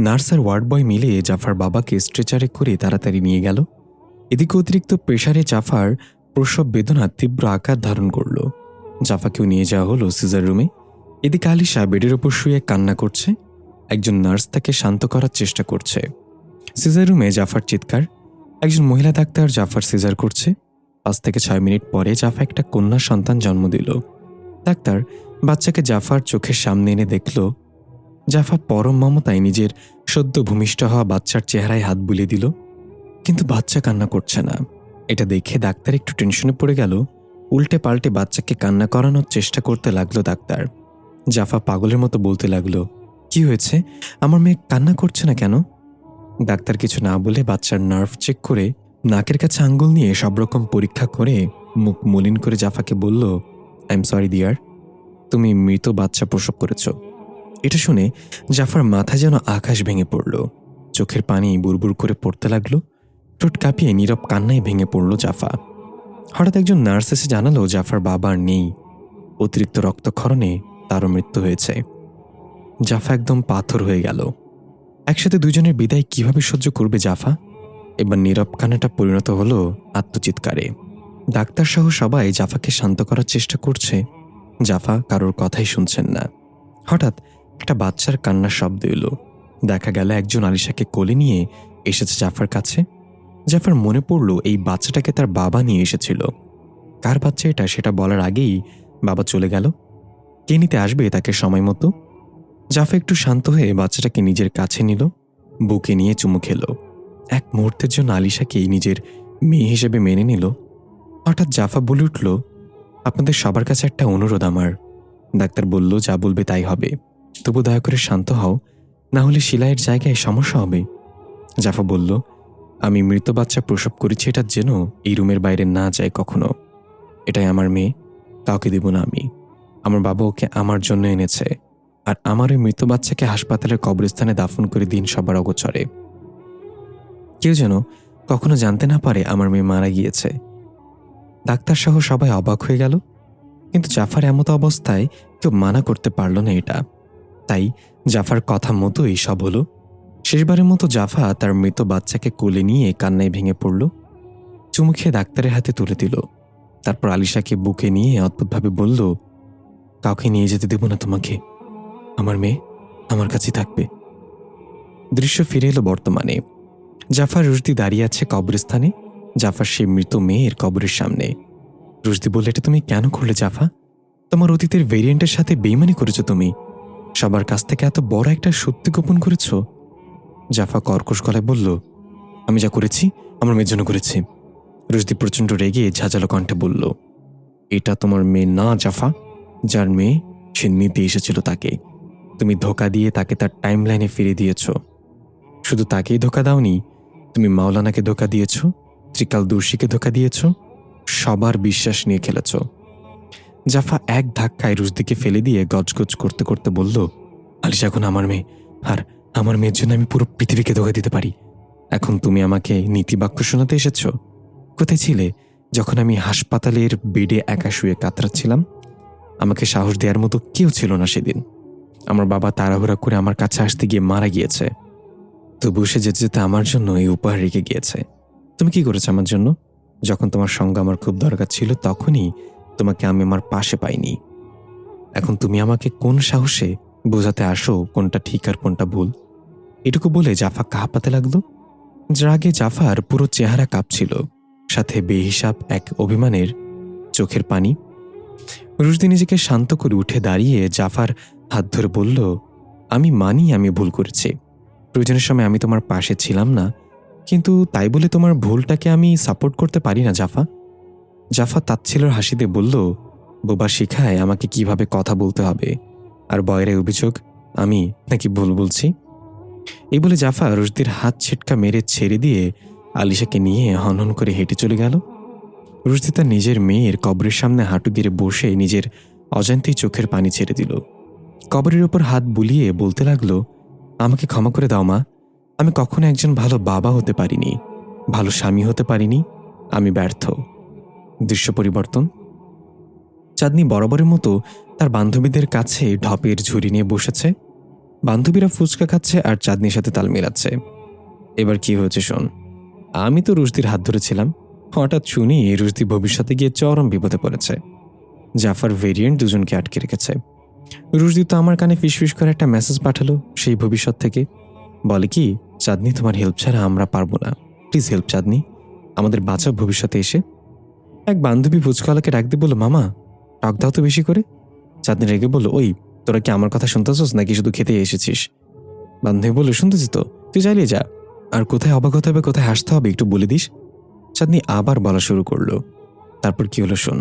[SPEAKER 2] নার্স আর ওয়ার্ড বয় মিলে জাফার বাবাকে স্ট্রেচারে করে তাড়াতাড়ি নিয়ে গেল। এদিকে অতিরিক্ত প্রেশারে জাফার প্রসব বেদনা তীব্র আকার ধারণ করল। জাফাকেও নিয়ে যাওয়া হলো সিজার রুমে। এদিকে আলিশা বেডের ওপর শুয়ে কান্না করছে। একজন নার্স তাকে শান্ত করার চেষ্টা করছে। সিজার রুমে জাফার চিৎকার। একজন মহিলা ডাক্তার জাফার সিজার করছে। 5 থেকে 6 মিনিট পরে জাফা একটা কন্যা সন্তান জন্ম দিল। ডাক্তার বাচ্চাকে জাফার চোখের সামনে এনে দেখল। জাফা পরম মমতায় নিজের সদ্য ভূমিষ্ঠ হওয়া বাচ্চার চেহারায় হাত বুলিয়ে দিল, কিন্তু বাচ্চা কান্না করছে না। এটা দেখে ডাক্তার একটু টেনশনে পড়ে গেল। উল্টে পাল্টে বাচ্চাকে কান্না করানোর চেষ্টা করতে লাগলো ডাক্তার। জাফা পাগলের মতো বলতে লাগলো, কি হয়েছে? আমার মেয়ে কান্না করছে না কেন? ডাক্তার কিছু না বলে বাচ্চার নার্ভ চেক করে নাকের কাছে আঙ্গুল নিয়ে সব রকম পরীক্ষা করে মুখ মলিন করে জাফাকে বলল, আই এম সরি ডিয়ার, তুমি মৃত বাচ্চা প্রসব করেছ। এটা শুনে জাফার মাথা যেন আকাশ ভেঙে পড়ল। চোখের পানি বুড়বুড় করে পড়তে লাগলো। ঠোঁট কাঁপিয়ে নীরব কান্নায় ভেঙে পড়ল জাফা। হঠাৎ একজন নার্স এসে জানালো জাফার বাবা আর নেই। অতিরিক্ত রক্তক্ষরণে তারও মৃত্যু হয়েছে। জাফা একদম পাথর হয়ে গেল। একসাথে দুজনের বিদায় কিভাবে সহ্য করবে জাফা? এবার নীরব কান্নাটা পরিণত হলো আত্মচিৎকারে। ডাক্তার সহ সবাই জাফাকে শান্ত করার চেষ্টা করছে। জাফা কারোর কথাই শুনছেন না। হঠাৎ একটা বাচ্চার কান্নার শব্দ এলো। দেখা গেল একজন আলিশাকে কোলে নিয়ে এসেছে জাফার কাছে। জাফার মনে পড়ল এই বাচ্চাটাকে তার বাবা নিয়ে এসেছিল। কার বাচ্চা এটা সেটা বলার আগেই বাবা চলে গেল। কে নিতে আসবে তাকে সময় মতো? জাফা একটু শান্ত হয়ে বাচ্চাটাকে নিজের কাছে নিল, বুকে নিয়ে চুমু খেল। এক মুহূর্তের জন্য আলিশাকেই নিজের মেয়ে হিসেবে মেনে নিল। হঠাৎ জাফা বলে উঠল, আপনাদের সবার কাছে একটা অনুরোধ আমার। ডাক্তার বলল, যা বলবে তাই হবে, তবু দয়া করে শান্ত হও, না হলে শিলাইয়ের জায়গায় সমস্যা হবে। জাফা বলল, আমি মৃত বাচ্চা প্রসব করেছি এটা যেন এই রুমের বাইরে না যায় কখনো। এটাই আমার মেয়ে, কাউকে দেব না আমি। আমার বাবা ওকে আমার জন্য এনেছে, আর আমার ওই মৃত বাচ্চাকে হাসপাতালের কবরস্থানে দাফন করে দিন সবার অগোচরে। কেউ যেন কখনো জানতে না পারে আমার মেয়ে মারা গিয়েছে। ডাক্তার সহ সবাই অবাক হয়ে গেল, কিন্তু জাফার এমত অবস্থায় কেউ মানা করতে পারল না এটা। তাই জাফার কথা মতোই সব হলো। শেষবারের মতো জাফা তার মৃত বাচ্চাকে কোলে নিয়ে কান্নায় ভেঙে পড়ল। চুমু খেয়ে ডাক্তারের হাতে তুলে দিল। তারপর আলিশাকে বুকে নিয়ে অদ্ভুতভাবে বলল, কাউকে নিয়ে যেতে দেব না তোমাকে, আমার মেয়ে আমার কাছেই থাকবে। দৃশ্য ফিরে এলো বর্তমানে। জাফার রুশদি দাঁড়িয়ে আছে কবরস্থানে, জাফার সে মৃত মেয়ের কবরের সামনে। রুশদি বলল, এটা তুমি কেন করলে জাফা? তোমার অতীতের ভেরিয়েন্টের সাথে বেইমানি করেছো তুমি, সবার কাছ থেকে এত বড় একটা সত্যি গোপন করেছ। জাফা কর্কশ গলায় বলল, আমি যা করেছি আমার মেয়ের জন্য করেছি। রুশদি প্রচণ্ড রেগে ঝাঁঝালো কণ্ঠে বলল, এটা তোমার মেয়ে না জাফা, যার মেয়ে সে নিতে এসেছিল তাকে। তুমি ধোঁকা দিয়ে তাকে তার টাইম লাইনে ফিরিয়ে দিয়েছ। শুধু তাকেই ধোঁকা দাওনি, তুমি মাওলানাকে ধোঁকা দিয়েছ, ত্রিকালদর্শীকে ধোঁকা দিয়েছ, সবার বিশ্বাস নিয়ে খেলেছ। জাফা এক ধাক্কায় রুশদিকে ফেলে দিয়ে গজগজ করতে করতে বলল, আলিশা এখন আমার মেয়ে, আর আমার মেয়ের জন্য আমি পুরো পৃথিবীকে ধোঁকা দিতে পারি। এখন তুমি আমাকে নীতিবাক্য শোনাতে এসেছ? কোথায় ছিলে যখন আমি হাসপাতালের বেডে একা শুয়ে কাতরাচ্ছিলাম? আমাকে সাহস দেওয়ার মতো কেউ ছিল না সেদিন। আমার বাবা তাড়াহুড়া করে আমার কাছে আসতে গিয়ে মারা গিয়েছে। তবু সে যেতে যেতে আমার জন্য এই উপহার রেখে গিয়েছে। তুমি কি করেছো আমার জন্য? যখন তোমার সঙ্গ আমার খুব দরকার ছিল তখনই তোমাকে আমি আমার পাশে পাইনি। এখন তুমি আমাকে কোন সাহসে বোঝাতে আসো কোনটা ঠিক আর কোনটা ভুল? এটুকু বলে জাফা কাঁপাতে লাগলো। যার আগে জাফার পুরো চেহারা কাঁপছিল, সাথে বেহিসাব এক অভিমানের চোখের পানি। রুশদি নিজেকে শান্ত করে উঠে দাঁড়িয়ে জাফার হাত ধরে বলল, আমি মানি আমি ভুল করেছি। প্রয়োজনের সময় আমি তোমার পাশে ছিলাম না, কিন্তু তাই বলে তোমার ভুলটাকে আমি সাপোর্ট করতে পারি না জাফা। জাফা তাচ্ছিলর হাসিতে বলল, বোবা শিখায় আমাকে কিভাবে কথা বলতে হবে, আর বয়ের অভিযোগ আমি নাকি ভুল বলছি। এই বলে জাফা রুশদির হাত ছিটকা মেরে ছেড়ে দিয়ে আলিশাকে নিয়ে হনহন করে হেঁটে চলে গেল। রুশদি তার নিজের মেয়ের কবরের সামনে হাঁটু গেড়ে বসে নিজের অজান্তেই চোখের পানি ছেড়ে দিল। কবরের ওপর হাত বুলিয়ে বলতে লাগলো, আমাকে ক্ষমা করে দাও মা, আমি কখনো একজন ভালো বাবা হতে পারিনি, ভালো স্বামী হতে পারিনি, আমি ব্যর্থ। দৃশ্য পরিবর্তন। চাঁদনি বরাবরের মতো তার বান্ধবীদের কাছে ঢপের ঝুড়ি নিয়ে বসেছে। বান্ধবীরা ফুচকা খাচ্ছে আর চাঁদনির সাথে তাল মেলাচ্ছে। এবার কি হয়েছে শোন। আমি তো রুশদির হাত ধরেছিলাম, হঠাৎ শুনি রুশদি ভবিষ্যতে গিয়ে চরম বিপদে পড়েছে। জাফার ভেরিয়েন্ট দুজনকে আটকে রেখেছে। রুশদি তো আমার কানে ফিসফিস করে একটা মেসেজ পাঠালো সেই ভবিষ্যৎ থেকে। বলে কি, চাঁদনি তোমার হেল্প ছাড়া আমরা পারবো না, প্লিজ হেল্প চাঁদনি, আমাদের বাঁচাও ভবিষ্যতে এসে। এক বান্ধবী ফুচকাওয়ালাকে ডাক দিয়ে বলল, মামা টক দাও তো বেশি করে। চাঁদনি রেগে বলল, ওই তোরা কি আমার কথা শুনতেছস নাকি শুধু খেতে এসেছিস? বান্ধবী বলল, শুনতেছি তো, তুই চালিয়ে যা, আর কোথায় অবাক হতে হবে কোথায় হাসতে হবে একটু বলে দিস। চাঁদনি আবার বলা শুরু করলো, তারপর কি হলো শোন।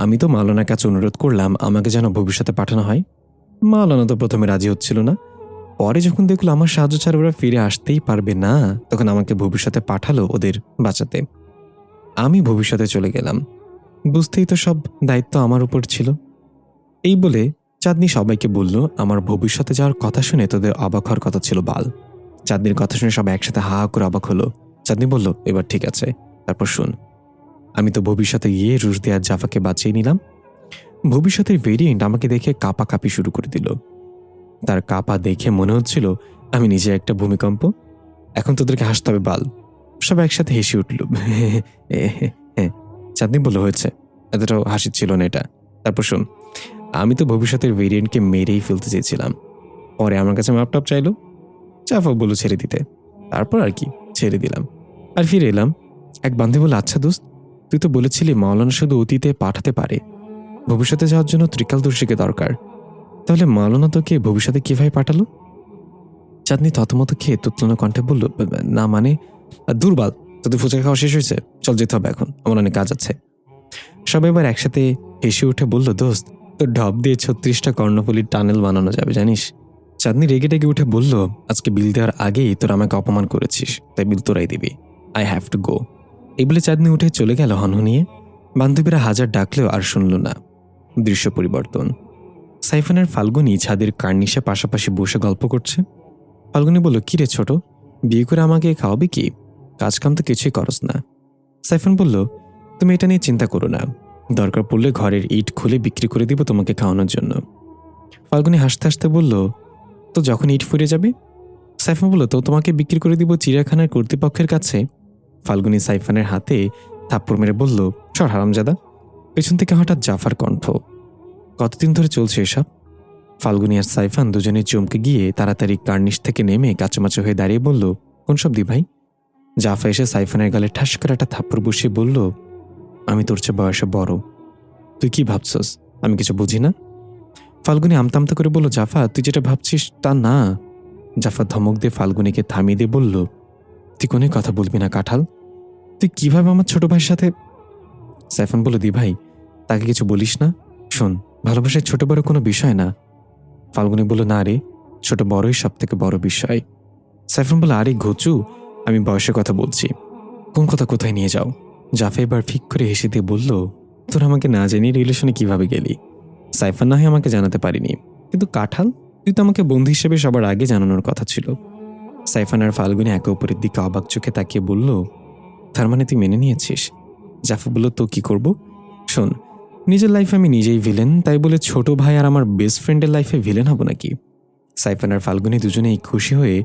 [SPEAKER 2] আমি তো মাওলানার কাছে অনুরোধ করলাম আমাকে যেন ভবিষ্যতে পাঠানো হয়। মাওলানা তো প্রথমে রাজি হচ্ছিল না, পরে যখন দেখলো আমার সাহায্য ছাড়া ওরা ফিরে আসতেই পারবে না, তখন আমাকে ভবিষ্যতে পাঠালো ওদের বাঁচাতে। আমি ভবিষ্যতে চলে গেলাম, বুঝতেই তো সব দায়িত্ব আমার উপর ছিল। এই বলে চাঁদনি সবাইকে বলল, আমার ভবিষ্যতে যাওয়ার কথা শুনে তোদের অবাক হওয়ার কথা ছিল বাল। চাঁদনির কথা শুনে সবাই একসাথে হা হা করে অবাক হলো। চাঁদনি বলল, এবার ঠিক আছে, তারপর শুন। আমি তো ভবিষ্যতে গিয়ে রুশদি আর জাফাকে বাঁচিয়ে নিলাম। ভবিষ্যতের ভেরিয়েন্ট আমাকে দেখে কাঁপাকাঁপি শুরু করে দিল। তার কাঁপা দেখে মনে হচ্ছিল আমি নিজে একটা ভূমিকম্প। এখন তোদেরকে হাসতে হবে বাল। সব একসাথে হেসে উঠল। চাঁদনি বলল, হয়েছে, এতটাও হাসি ছিল না এটা। তারপর শোন, আমি তো ভবিষ্যতের ভেরিয়েন্টকে মেরেই ফেলতে চেয়েছিলাম, পরে আমার কাছে মাপটাপ চাইলো, জাফা বলল ছেড়ে দিতে। তারপর আর কি, ছেড়ে দিলাম আর ফিরে এলাম। এক বান্ধবী বলল, আচ্ছা দোস্ত, তুই তো বলেছিলি মাওলানা শুধু অতীতে পাঠাতে পারে, ভবিষ্যতে যাওয়ার জন্য ত্রিকালদর্শীকে দরকার, তাহলে মাওলানা তোকে ভবিষ্যতে কিভাবে পাঠালো? চাঁদনি থতমত খেয়ে তুতলানো কণ্ঠে বলল, না মানে দুর্বল, তোদের ফুচকা খাওয়া শেষ হয়েছে, চল যেতে হবে, এখন আমার অনেক কাজ আছে। সবাই এবার একসাথে হেসে উঠে বলল, দোস্ত তোর ঢপ দিয়ে 36টা কর্ণফুলীর টানেল বানানো যাবে জানিস। চাঁদনি রেগে টেগে উঠে বলল, আজকে বিল দেওয়ার আগেই তোর আমাকে অপমান করেছিস, তাই বিল তোরাই দিবি, আই হ্যাভ টু গো। এই বলে চাঁদনি উঠে চলে গেল হনহনিয়ে। বান্ধবীরা হাজার ডাকলেও আর শুনল না। দৃশ্য পরিবর্তন। সাইফানের ফাল্গুনি ছাদের কার্নিশে পাশাপাশি বসে গল্প করছে। ফাল্গুনি বলল, কি রে ছোট, বিয়ে করে আমাকে খাওয়াবে কি? কাজকাম তো কিছুই করস না। সাইফান বলল, তুমি এটা নিয়ে চিন্তা করো না, দরকার পড়লে ঘরের ইট খুলে বিক্রি করে দিব তোমাকে খাওয়ানোর জন্য। ফাল্গুনি হাসতে হাসতে বলল, তো যখন ইট ফুরে যাবে? সাইফান বলল, তো তোমাকে বিক্রি করে দিব চিড়িয়াখানার কর্তৃপক্ষের কাছে। ফাল্গুনি সাইফানের হাতে থাপ্পড় মেরে বলল, সর হারামজাদা। পেছন থেকে হঠাৎ জাফার কণ্ঠ, কতদিন ধরে চলছে এসব? ফাল্গুনি আর সাইফান দুজনে চমকে গিয়ে তাড়াতাড়ি কার্নিশ থেকে নেমে কাঁচামাচা হয়ে দাঁড়িয়ে বলল, কোন সব দি ভাই? জাফা এসে সাইফানের গালে ঠাস করে একটা থাপ্পড় বসিয়ে বলল, আমি তোর চেয়ে বয়সে বড়, তুই কি ভাবছস আমি কিছু বুঝি না? ফাল্গুনি আমতামতা করে বলল, জাফা তুই যেটা ভাবছিস তা না। জাফা ধমক দিয়ে ফাল্গুনিকে থামিয়ে দিয়ে বলল, তুই কোনো কথা বলবি না কাঁঠাল, তুই কিভাবে আমার ছোট ভাইয়ের সাথে? সাইফান বলল, দি ভাই, তাকে কিছু বলিস না। শোন, ভালোবাসায় ছোট বড় কোনো বিষয় না। ফাল্গুনি বলল, না রে, ছোট বড়ই সব থেকে বড় বিষয়। সাইফান বলল, আরে ঘুচু, আমি বয়সের কথা বলছি। কোন কথা কোথায় নিয়ে যাও? জাফা এবার ফিক করে হেসে দিয়ে বলল, তোর আমাকে না জানিয়ে রিলেশনে কিভাবে গেলি? সাইফান না হয় আমাকে জানাতে পারিনি, কিন্তু কাঁঠাল, তুই তো আমাকে বন্ধু হিসেবে সবার আগে জানানোর কথা ছিল। সাইফান আর ফাল্গুনি একে অপরের দিকে অবাক চোখে তাকিয়ে বলল, তার মানে তুই মেনে নিয়েছিস? জাফা বলল, তো কি করব? শোন, নিজের লাইফে আমি নিজেই ভিলেন, তাই বলে ছোট ভাই আর আমার বেস্ট ফ্রেন্ডের লাইফে ভিলেন হব নাকি? সাইফান আর ফাল্গুনি দুজনেই খুশি হয়ে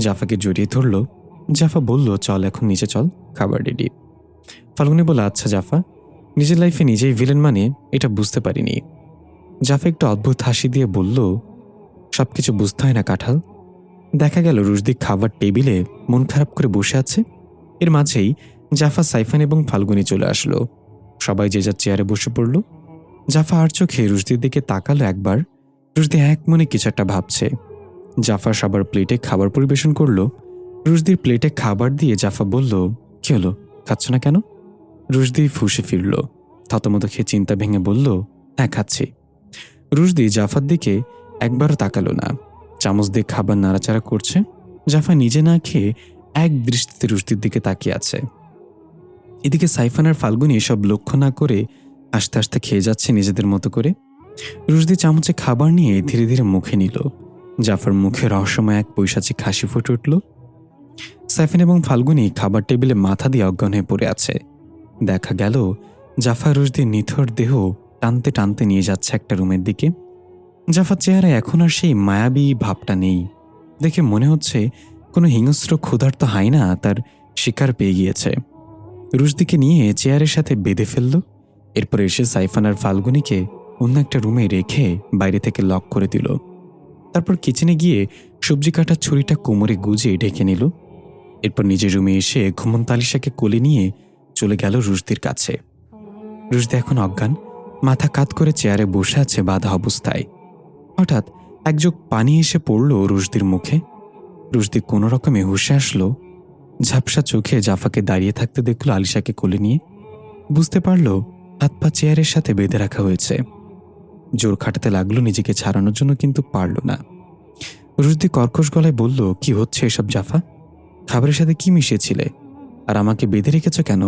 [SPEAKER 2] জাফাকে জড়িয়ে ধরল। জাফা বলল, চল এখন নিচে চল, খাবার রেডি। ফাল্গুনি বলল, আচ্ছা জাফা, নিজের লাইফে নিজেই ভিলেন মানে এটা বুঝতে পারিনি। জাফা একটু অদ্ভুত হাসি দিয়ে বলল, সবকিছু বুঝতে হয় না কাঁঠাল। দেখা গেল রুশদি খাবার টেবিলে মন খারাপ করে বসে আছে। এর মাঝেই জাফা, সাইফান এবং ফাল্গুনি চলে আসলো। সবাই যে যার চেয়ারে বসে পড়ল। জাফা আর চোখে রুশদির দিকে তাকালো একবার। রুশদি এক মনে কিছু একটা ভাবছে। জাফা সবার প্লেটে খাবার পরিবেশন করলো। রুশদির প্লেটে খাবার দিয়ে জাফা বলল, কি হলো, খাচ্ছ না কেন? রুশদি ফুঁসে ফিরল। থতমত খেয়ে চিন্তা ভেঙে বলল, হ্যাঁ খাচ্ছি। রুশদি জাফার দিকে একবারও তাকালো না। চামচ দিয়ে খাবার নাড়াচাড়া করছে। জাফা নিজে না খেয়ে এক দৃষ্টিতে রুশদির দিকে তাকিয়ে আছে। এদিকে সাইফান আর ফাল্গুনি এসব লক্ষ্য না করে আস্তে আস্তে খেয়ে যাচ্ছে নিজেদের মতো করে। রুশদি চামচে খাবার নিয়ে ধীরে ধীরে মুখে নিল। জাফার মুখে রহস্যময় এক পৈশাচিক হাসি ফুটে উঠল। সাইফান এবং ফাল্গুনি খাবার টেবিলে মাথা দিয়ে অজ্ঞান হয়ে পড়ে আছে। দেখা গেল জাফা রুশদির নিথর দেহ টানতে টানতে নিয়ে যাচ্ছে একটা রুমের দিকে। জাফার চেহারায় এখন আর সেই মায়াবী ভাবটা নেই। দেখে মনে হচ্ছে কোনো হিংস্র ক্ষুধার্ত হায়না তার শিকার পেয়ে গিয়েছে। রুশদিকে নিয়ে চেয়ারের সাথে বেঁধে ফেলল। এরপর এসে সাইফান আর ফাল্গুনিকে অন্য একটা রুমে রেখে বাইরে থেকে লক করে দিল। তারপর কিচেনে গিয়ে সবজি কাটার ছুরিটা কোমরে গুজে ঢেকে নিল। এরপর নিজের রুমে এসে ঘুমন্ত আলিশাকে কোলে নিয়ে চলে গেল রুশদির কাছে। রুশদি এখন অজ্ঞান, মাথা কাত করে চেয়ারে বসে আছে বাঁধা অবস্থায়। হঠাৎ এক জোক পানি এসে পড়ল রুশদির মুখে। রুশদি কোনো রকমে হুঁশে আসলো। ঝাপসা চোখে জাফাকে দাঁড়িয়ে থাকতে দেখল আলিশাকে কোলে নিয়ে। বুঝতে পারল হাত পা চেয়ারের সাথে বেঁধে রাখা হয়েছে। জোর খাটাতে লাগলো নিজেকে ছাড়ানোর জন্য, কিন্তু পারল না। রুশদি কর্কশ গলায় বলল, কি হচ্ছে এসব জাফা? খাবারের সাথে কি মিশিয়েছিলে? আর আমাকে বেঁধে রেখেছ কেন?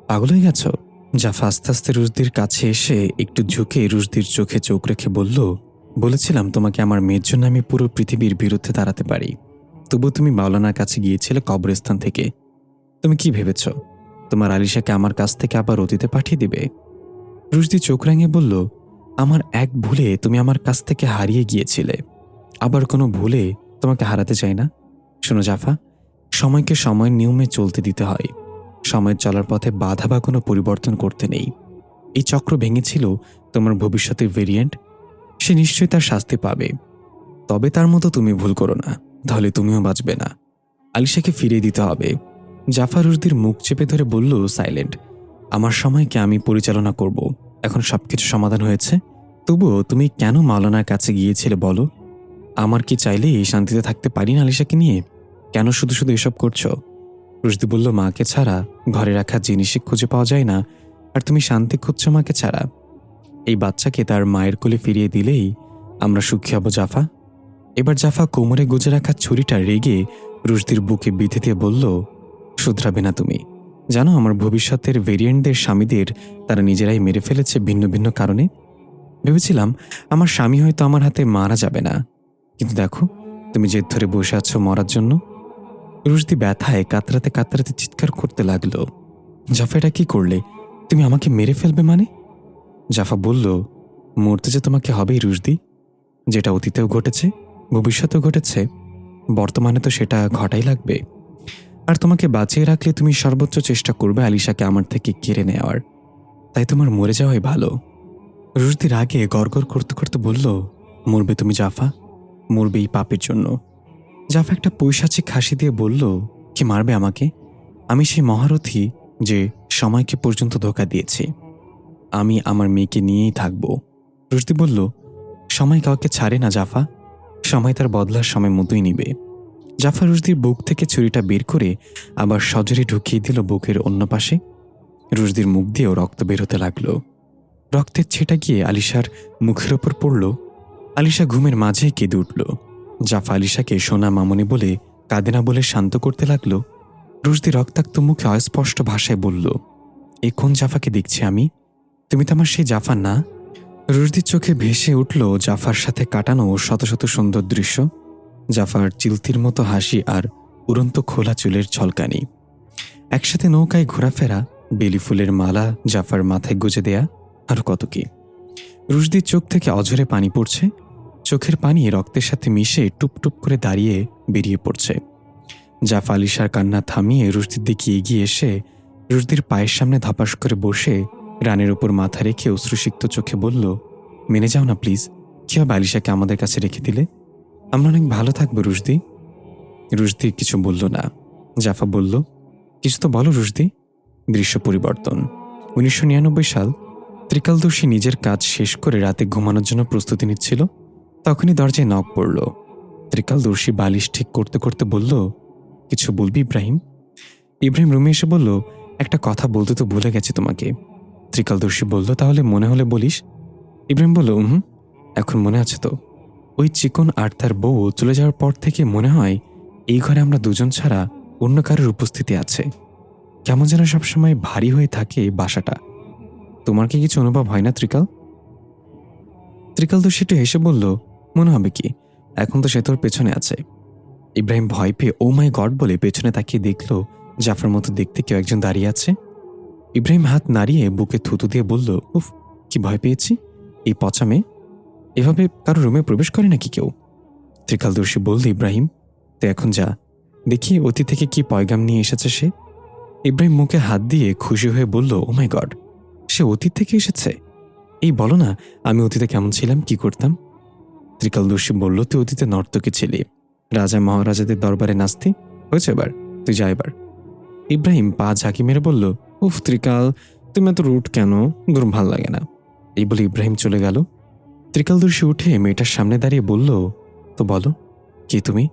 [SPEAKER 2] পাগল হয়ে গেছ? জাফা আস্তে আস্তে রুশদির কাছে এসে একটু ঝুঁকে রুশদির চোখে চোখ রেখে বলল, বলেছিলাম তোমাকে আমার মেয়ের জন্য আমি পুরো পৃথিবীর বিরুদ্ধে দাঁড়াতে পারি। তবু তুমি মাওলানার কাছে গিয়েছিলে কবরস্থান থেকে। তুমি কি ভেবেছ তোমার আলিশাকে আমার কাছ থেকে আবার অতীতে পাঠিয়ে দিবে? রুশদি চোখ রাঙিয়ে বলল, আমার এক ভুলে তুমি আমার কাছ থেকে হারিয়ে গিয়েছিলে, আবার কোনো ভুলে তোমাকে হারাতে চাই না। শোনো জাফা, সময়কে সময়ের নিয়মে চলতে দিতে হয়। সময়ের চলার পথে বাধা বা কোনো পরিবর্তন করতে নেই। এই চক্র ভেঙেছিল তোমার ভবিষ্যতের ভেরিয়েন্ট, সে নিশ্চয়ই তার শাস্তি পাবে। তবে তার মতো তুমি ভুল করো না, তাহলে তুমিও বাঁচবে না। আলিশাকে ফিরিয়ে দিতে হবে। জাফা রুশদির মুখ চেপে ধরে বলল, সাইলেন্ট, আমার সময়কে আমি পরিচালনা করব। এখন সবকিছু সমাধান হয়েছে। তবুও তুমি কেন মাওলানার কাছে গিয়েছিলে বলো? আমার কি চাইলে এই শান্তিতে থাকতে পারি না আলিশাকে নিয়ে? কেন শুধু শুধু এসব করছো? রুশদি বলল, মাকে ছাড়া ঘরে রাখা জিনিসই খুঁজে পাওয়া যায় না, আর তুমি শান্তি খুঁজছো মাকে ছাড়া। এই বাচ্চাকে তার মায়ের কোলে ফিরিয়ে দিলেই আমরা সুখী হব জাফা। এবার জাফা কোমরে গুজে রাখা ছুরিটা রেগে রুশদির বুকে বিঁধে দিয়ে বলল, শুধরাবে না তুমি? জানো আমার ভবিষ্যতের ভেরিয়েন্টদের স্বামীদের তারা নিজেরাই মেরে ফেলেছে ভিন্ন ভিন্ন কারণে। ভেবেছিলাম আমার স্বামী হয়তো আমার হাতে মারা যাবে না, কিন্তু দেখো তুমি জেদ ধরে বসে আছো মরার জন্য। রুশদি ব্যথায় কাতরাতে কাতরাতে চিৎকার করতে লাগলো, জাফা এটা কি করলে? তুমি আমাকে মেরে ফেলবে মানে? জাফা বলল, মরতে যে তোমাকে হবেই রুশদি। যেটা অতীতেও ঘটেছে, ভবিষ্যতেও ঘটেছে, বর্তমানে তো সেটা ঘটাই লাগবে। আর তোমাকে বাঁচিয়ে রাখলে তুমি সর্বোচ্চ চেষ্টা করবে আলিশাকে আমার থেকে কেড়ে নেওয়ার। তাই তোমার মরে যাওয়াই ভালো। রুশদির আগে গড়গড় করতে করতে বলল, মরবে তুমি জাফা, মরবে এই পাপের জন্য। জাফা একটা পৈশাচিক হাসি দিয়ে বলল, কি মারবে আমাকে? আমি সেই মহারথী যে সময়কে পর্যন্ত ধোঁকা দিয়েছি। আমি আমার মেয়েকে নিয়েই থাকব। রুশদি বলল, সময় কাউকে ছাড়ে না জাফা, সময় তার বদলার সময় মতোই নিবে। জাফর রুশদির বুক থেকে ছুরিটা বের করে আবার সজোরে ঢুকিয়ে দিল বুকের অন্য পাশে। রুশদির মুখ দিয়েও রক্ত বের হতে লাগলো। রক্তের ছেটা গিয়ে আলিশার মুখের ওপর পড়ল। আলিশা ঘুমের মাঝেই কেঁদে উঠল। জাফা আলিশাকে সোনা মামনি বলে কাঁদে না বলে শান্ত করতে লাগলো। রুশদি রক্তাক্ত মুখে অস্পষ্ট ভাষায় বলল, এ কোন জাফাকে দেখছি আমি? তুমি তো আমার সেই জাফা না? রুশদির চোখে ভেসে উঠল জাফার সাথে কাটানো শত শত সুন্দর দৃশ্য। জাফার চিলতির মতো হাসি আর উড়ন্ত খোলা চুলের ঝলকানি, একসাথে নৌকায় ঘোরাফেরা, বেলি ফুলের মালা জাফার মাথায় গুজে দেয়া, আর কত কি। রুশদির চোখ থেকে অঝরে পানি পড়ছে। চোখের পানি রক্তের সাথে মিশে টুপটুপ করে দাঁড়িয়ে বেরিয়ে পড়ছে। জাফা আলিশার কান্না থামিয়ে রুশদির দিকে এগিয়ে এসে রুশদির পায়ের সামনে ধপাস করে বসে রানের উপর মাথা রেখে অশ্রুসিক্ত চোখে বলল, মেনে যাও না প্লিজ। কি হবে আলিশাকে আমাদের কাছে রেখে দিলে? আমরা অনেক ভালো থাকবো রুশদি। রুশদি কিছু বলল না। জাফা বলল, কিছু তো বলো রুশদি। দৃশ্য পরিবর্তন। 1999 সাল। ত্রিকালদর্শী নিজের কাজ শেষ করে রাতে ঘুমানোর জন্য প্রস্তুতি নিচ্ছিল। তখনই দরজায় নক পড়ল। ত্রিকালদর্শী বালিশ ঠিক করতে করতে বলল, কিছু বলবি ইব্রাহিম? ইব্রাহিম রুমে এসে বলল, একটা কথা বলতে তো ভুলে গেছি তোমাকে। ত্রিকালদর্শী বলল, তাহলে মনে হলে বলিস। ইব্রাহিম বলল, এখন মনে আছে তো। ওই চিকন আর তার বউ চলে যাওয়ার পর থেকে মনে হয় এই ঘরে আমরা দুজন ছাড়া অন্য কারোর উপস্থিতি আছে। কেমন যেন সবসময় ভারী হয়ে থাকে বাসাটা। তোমার কি কিছু অনুভব হয় না ত্রিকাল? ত্রিকালদর্শী একটু হেসে বলল, মনে হবে কি, এখন তো সে তোর পেছনে আছে। ইব্রাহিম ভয় পেয়ে ও মাই গড বলে পেছনে তাকিয়ে দেখল জাফার মতো দেখতে কেউ একজন দাঁড়িয়ে আছে। ইব্রাহিম হাত নাড়িয়ে বুকে থুতু দিয়ে বলল, উফ, কি ভয় পেয়েছি। এই পচা মেয়ে এভাবে কারো রুমে প্রবেশ করে নাকি কেউ? ত্রিকালদর্শী বলল, ইব্রাহিম তুই এখন যা, দেখি অতীত থেকে কি পয়গাম নিয়ে এসেছে সে। ইব্রাহিম মুখে হাত দিয়ে খুশি হয়ে বলল, ও মাই গড, সে অতীত থেকে এসেছে? এই বলো না, আমি অতীতে কেমন ছিলাম, কি করতাম? ত্রিকালদর্শী বলল, তুই অতীতে নর্তকী ছিলি, রাজা মহারাজাদের দরবারে নাচতি। হয়েছে এবার, তুই যা এবার। ইব্রাহিম পা ঝাঁকি মেরে বলল, উফ ত্রিকাল, তুমি এত রুট কেন? দূর, ভাল লাগে না। এই বলে ইব্রাহিম চলে গেল। ত্রিকালদর্শী উঠে মেয়েটার সামনে দাঁড়িয়ে বলল, তো বলো, কে তুমি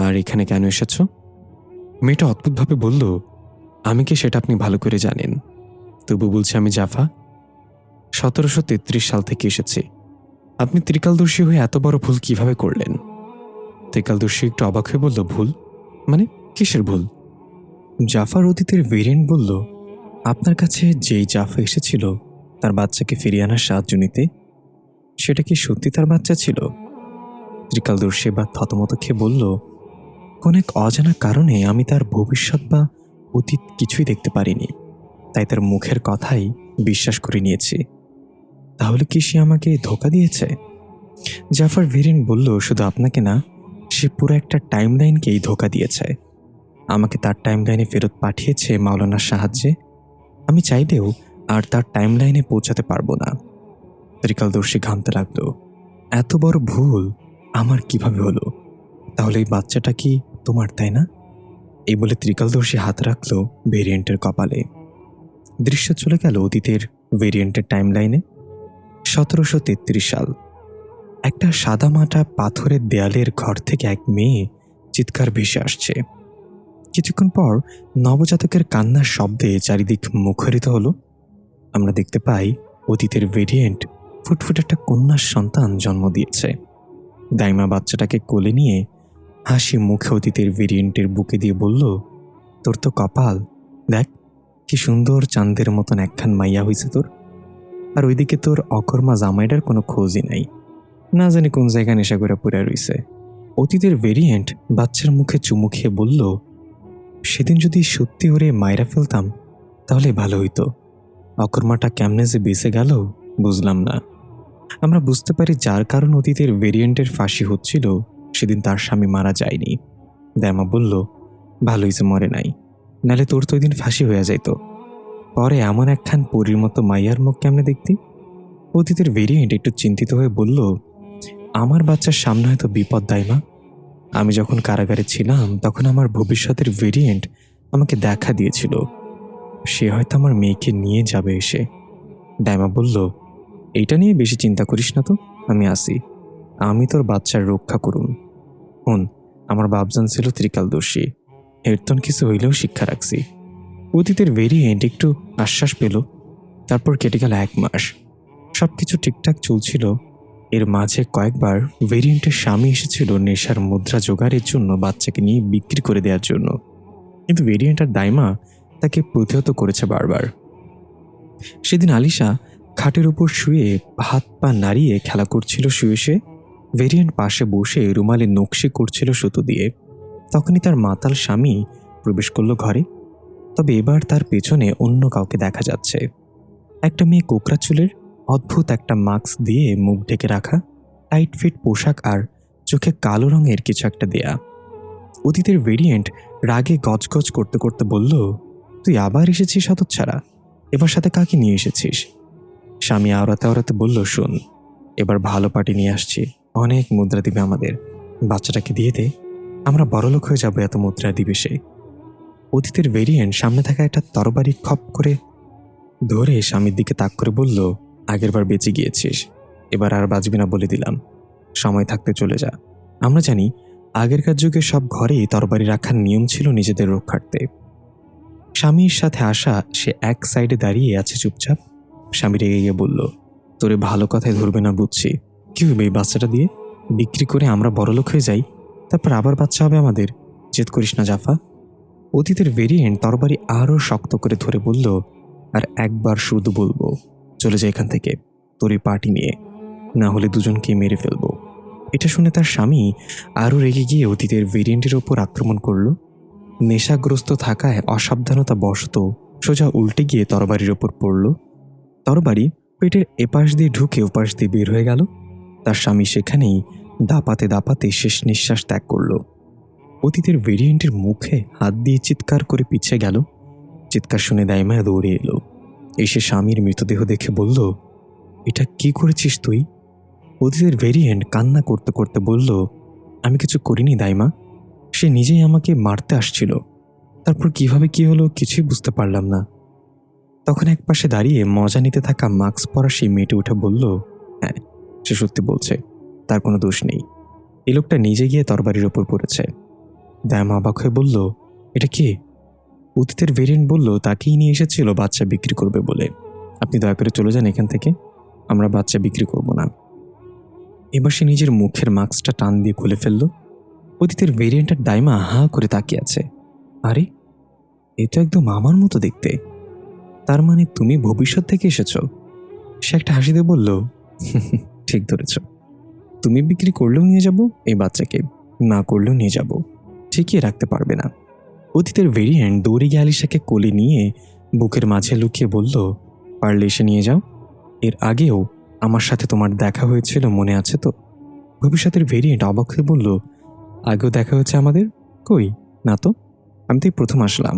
[SPEAKER 2] আর এখানে কেন এসেছ? মেয়েটা অদ্ভুতভাবে বলল, আমি কি সেটা আপনি ভালো করে জানেন। তবু বলছি, আমি জাফা, 1733 সাল থেকে এসেছি। আপনি ত্রিকালদর্শী হয়ে এত বড় ভুল কিভাবে করলেন? ত্রিকালদর্শী একটু অবাক হয়ে বলল, ভুল মানে? কিসের ভুল? জাফার অতীতের ভেরিয়েন্ট বলল, আপনার কাছে যেই জাফা এসেছিল তার বাচ্চাকে ফিরিয়ে আনার সাহায্য নিতে, সেটা কি সত্যি তার বাচ্চা ছিল? ত্রিকালদর্শী বা থতমত খেয়ে বলল, কোন এক অজানা কারণে আমি তার ভবিষ্যৎ বা অতীত কিছুই দেখতে পারিনি, তাই তার মুখের কথাই বিশ্বাস করে নিয়েছি। তাহলে কি সে আমাকে ধোঁকা দিয়েছে? জাফার ভেরিয়েন্ট বলল, শুধু আপনাকে না, সে পুরো একটা টাইমলাইনকেই ধোঁকা দিয়েছে। আমাকে তার টাইমলাইনে ফেরত পাঠিয়েছে মাওলানার সাহায্যে। আমি চাইলেও আর তার টাইমলাইনে পৌঁছাতে পারবো না। ত্রিকালদর্শী ঘামতে লাগলো, এত বড় ভুল আমার কিভাবে হলো? তাহলে এই বাচ্চাটা কি তোমার, তাই না? এই বলে ত্রিকালদর্শী হাত রাখলো ভেরিয়েন্টের কপালে। দৃশ্য চলে গেল অতীতের ভেরিয়েন্টের টাইমলাইনে। 1733 সাল। একটা সাদামাটা পাথরের দেয়ালের ঘর থেকে এক মেয়ে চিৎকার ভেসে আসছে। কিছুক্ষণ পর নবজাতকের কান্নার শব্দে চারিদিক মুখরিত হলো। আমরা দেখতে পাই অতীতের ভেরিয়েন্ট ফুটফুট একটা কন্যার সন্তান জন্ম দিয়েছে। দাইমা বাচ্চাটাকে কোলে নিয়ে হাসি মুখে অতীতের ভেরিয়েন্টের বুকে দিয়ে বলল, তোর তো কপাল, দেখ কি সুন্দর চাঁদের মতন একখান মাইয়া হয়েছে তোর। আর ওইদিকে তোর অকর্মা জামাইটার কোনো খোঁজই নাই, না জানি কোন জায়গায় নেশা করে পড়ে রইছে। অতীতের ভেরিয়েন্ট বাচ্চার মুখে চুমু খেয়ে বলল, সেদিন যদি সত্যি ওরে মাইরা ফেলতাম তাহলে ভালো হইতো। অকর্মাটা কেমনে যে বেঁচে গেল বুঝলাম না। আমরা বুঝতে পারি যার কারণ অতীতের ভেরিয়েন্টের ফাঁসি হচ্ছিল সেদিন তার স্বামী মারা যায়নি। দাইমা বলল, ভালো হয়েছে মরে নাই, নাহলে তোর তো ওই দিন ফাঁসি হয়ে যাইতো। পরে এমন একখান পরীর মতো মাইয়ার মুখ কেমনে দেখতি? অতীতের ভেরিয়েন্ট একটু চিন্তিত হয়ে বলল, আমার বাচ্চার সামনে হয়তো বিপদ, দাইমা। আমি যখন কারাগারে ছিলাম তখন আমার ভবিষ্যতের ভেরিয়েন্ট আমাকে দেখা দিয়েছিল, সে হয়তো আমার মেয়েকে নিয়ে যাবে এসে। দাইমা বলল, এইটা নিয়ে বেশি চিন্তা করিস না তো, আমি আসি, আমি তোর বাচ্চার রক্ষা করুন। হুন, আমার বাপজান ছিল ত্রিকালদর্শী, এরতন কিছু হইলেও শিক্ষা রাখছি। অতীতের ভেরিয়েন্ট একটু আশ্বাস পেল। তারপর কেটে গেল 1 মাস। সবকিছু ঠিকঠাক চলছিল। এর মাঝে কয়েকবার ভেরিয়েন্টের স্বামী এসেছিল নেশার মুদ্রা জোগাড়ের জন্য বাচ্চাকে নিয়ে বিক্রি করে দেওয়ার জন্য, কিন্তু ভেরিয়েন্ট আর দাইমা তাকে প্রতিহত করেছে বারবার। সেদিন আলিশা খাটের উপর শুয়ে হাত পা নাড়িয়ে খেলা করছিল শুয়ে সে। ভেরিয়েন্ট পাশে বসে রুমালে নকশি করছিল সুতো দিয়ে। তখনই তার মাতাল স্বামী প্রবেশ করলো ঘরে। তবে এবার তার পেছনে অন্য কাউকে দেখা যাচ্ছে। একটা মেয়ে কোকড়া চুলের, অদ্ভুত একটা মাস্ক দিয়ে মুখ ঢেকে রাখা, টাইট ফিট পোশাক আর চোখে কালো রঙের কিছু একটা দেয়া। অতীতের ভেরিয়েন্ট রাগে গজগজ করতে করতে বলল, তুই আবার এসেছিস হতচ্ছাড়া, এবার সাথে কাকে নিয়ে এসেছিস? স্বামী আওড়াতে আওড়াতে বলল, শোন, এবার ভালো পার্টি নিয়ে আসছি, অনেক মুদ্রা দিবে আমাদের, বাচ্চাটাকে দিয়ে দে, আমরা বড়লোক হয়ে যাবো এত মুদ্রা দিবে সে। অতীতের ভেরিয়েন্ট সামনে থাকা একটা তরবারি খপ করে ধরে স্বামীর দিকে তাক করে বলল, আগেরবার বেঁচে গিয়েছিস, এবার আর বাঁচবি না বলে দিলাম, সময় থাকতে চলে যা। আমরা জানি আগেরকার যুগে সব ঘরেই তরবারি রাখার নিয়ম ছিল নিজেদের রক্ষার্থে। স্বামীর সাথে আসা সে এক সাইডে দাঁড়িয়ে আছে চুপচাপ। স্বামী রেগে গিয়ে বলল, তোরে ভালো কথায় ধরবে না বুঝছি, কি হবে এই বাচ্চাটা দিয়ে? বিক্রি করে আমরা বড়লোক হয়ে যাই, তারপর আবার বাচ্চা হবে আমাদের, জেদ করিস না জাফা। অতীতের ভেরিয়েন্ট তরবারি আরও শক্ত করে ধরে বলল, আর একবার শুধু বলবো, চলে যায় এখান থেকে, তোরই পার্টি নিয়ে, না হলে দুজনকে মেরে ফেলবো। এটা শুনে তার স্বামী আরও রেগে গিয়ে অতীতের ভেরিয়েন্টের ওপর আক্রমণ করল। নেশাগ্রস্ত থাকায় অসাবধানতা বশত সোজা উল্টে গিয়ে তরবারির ওপর পড়ল। তরবারি পেটের এপাশ দিয়ে ঢুকে ওপাশ দিয়ে বের হয়ে গেল। তার স্বামী সেখানেই দাপাতে দাপাতে শেষ নিঃশ্বাস ত্যাগ করল। অতীতের ভেরিয়েন্টের মুখে হাত দিয়ে চিৎকার করে পিছিয়ে গেল। চিৎকার শুনে দাইমা দৌড়ে এলো। এসে স্বামীর মৃতদেহ দেখে বলল, এটা কি করেছিস তুই? অতীতের ভেরিয়েন্ট কান্না করতে করতে বলল, আমি কিছু করিনি দাইমা, সে নিজেই আমাকে মারতে আসছিল, তারপর কিভাবে কি হলো কিছুই বুঝতে পারলাম না। তখন একপাশে দাঁড়িয়ে মজা নিতে থাকা মাস্ক পরা সেই মেয়েটি উঠে বলল, হ্যাঁ, সে সত্যি বলছে, তার কোনো দোষ নেই, এই লোকটা নিজে গিয়ে তরবারির ওপর পড়েছে। দাইমা অবাক হয়ে বলল, এটা কে? অতীতের ভেরিয়েন্ট বলল, তাকেই নিয়ে এসেছিল বাচ্চা বিক্রি করবে বলে, আপনি দয়া করে চলে যান এখান থেকে, আমরা বাচ্চা বিক্রি করব না। এবার সে নিজের মুখের মাস্কটা টান দিয়ে খুলে ফেলল। অতীতের ভেরিয়েন্টের দাইমা হাঁ করে তাকিয়ে আছে। আরে, এ তো একদম আমার মতো দেখতে, তার মানে তুমি ভবিষ্যৎ থেকে এসেছ? সে একটা হাসি দিয়ে বলল, ঠিক ধরেছ, তুমি বিক্রি করলেও নিয়ে যাব এই বাচ্চাকে, না করলেও নিয়ে যাব, ঠিকই রাখতে পারবে না। অতীতের ভেরিয়েন্ট দৌড়ে গিয়ে আলিশাকে কোলে নিয়ে বুকের মাঝে লুকিয়ে বলল, পারলে এসে নিয়ে যাও, এর আগেও আমার সাথে তোমার দেখা হয়েছিল মনে আছে তো? ভবিষ্যতের ভেরিয়েন্ট অবাক হয়ে বলল, আগেও দেখা হয়েছে আমাদের? কই, না তো, আমি তো প্রথম আসলাম।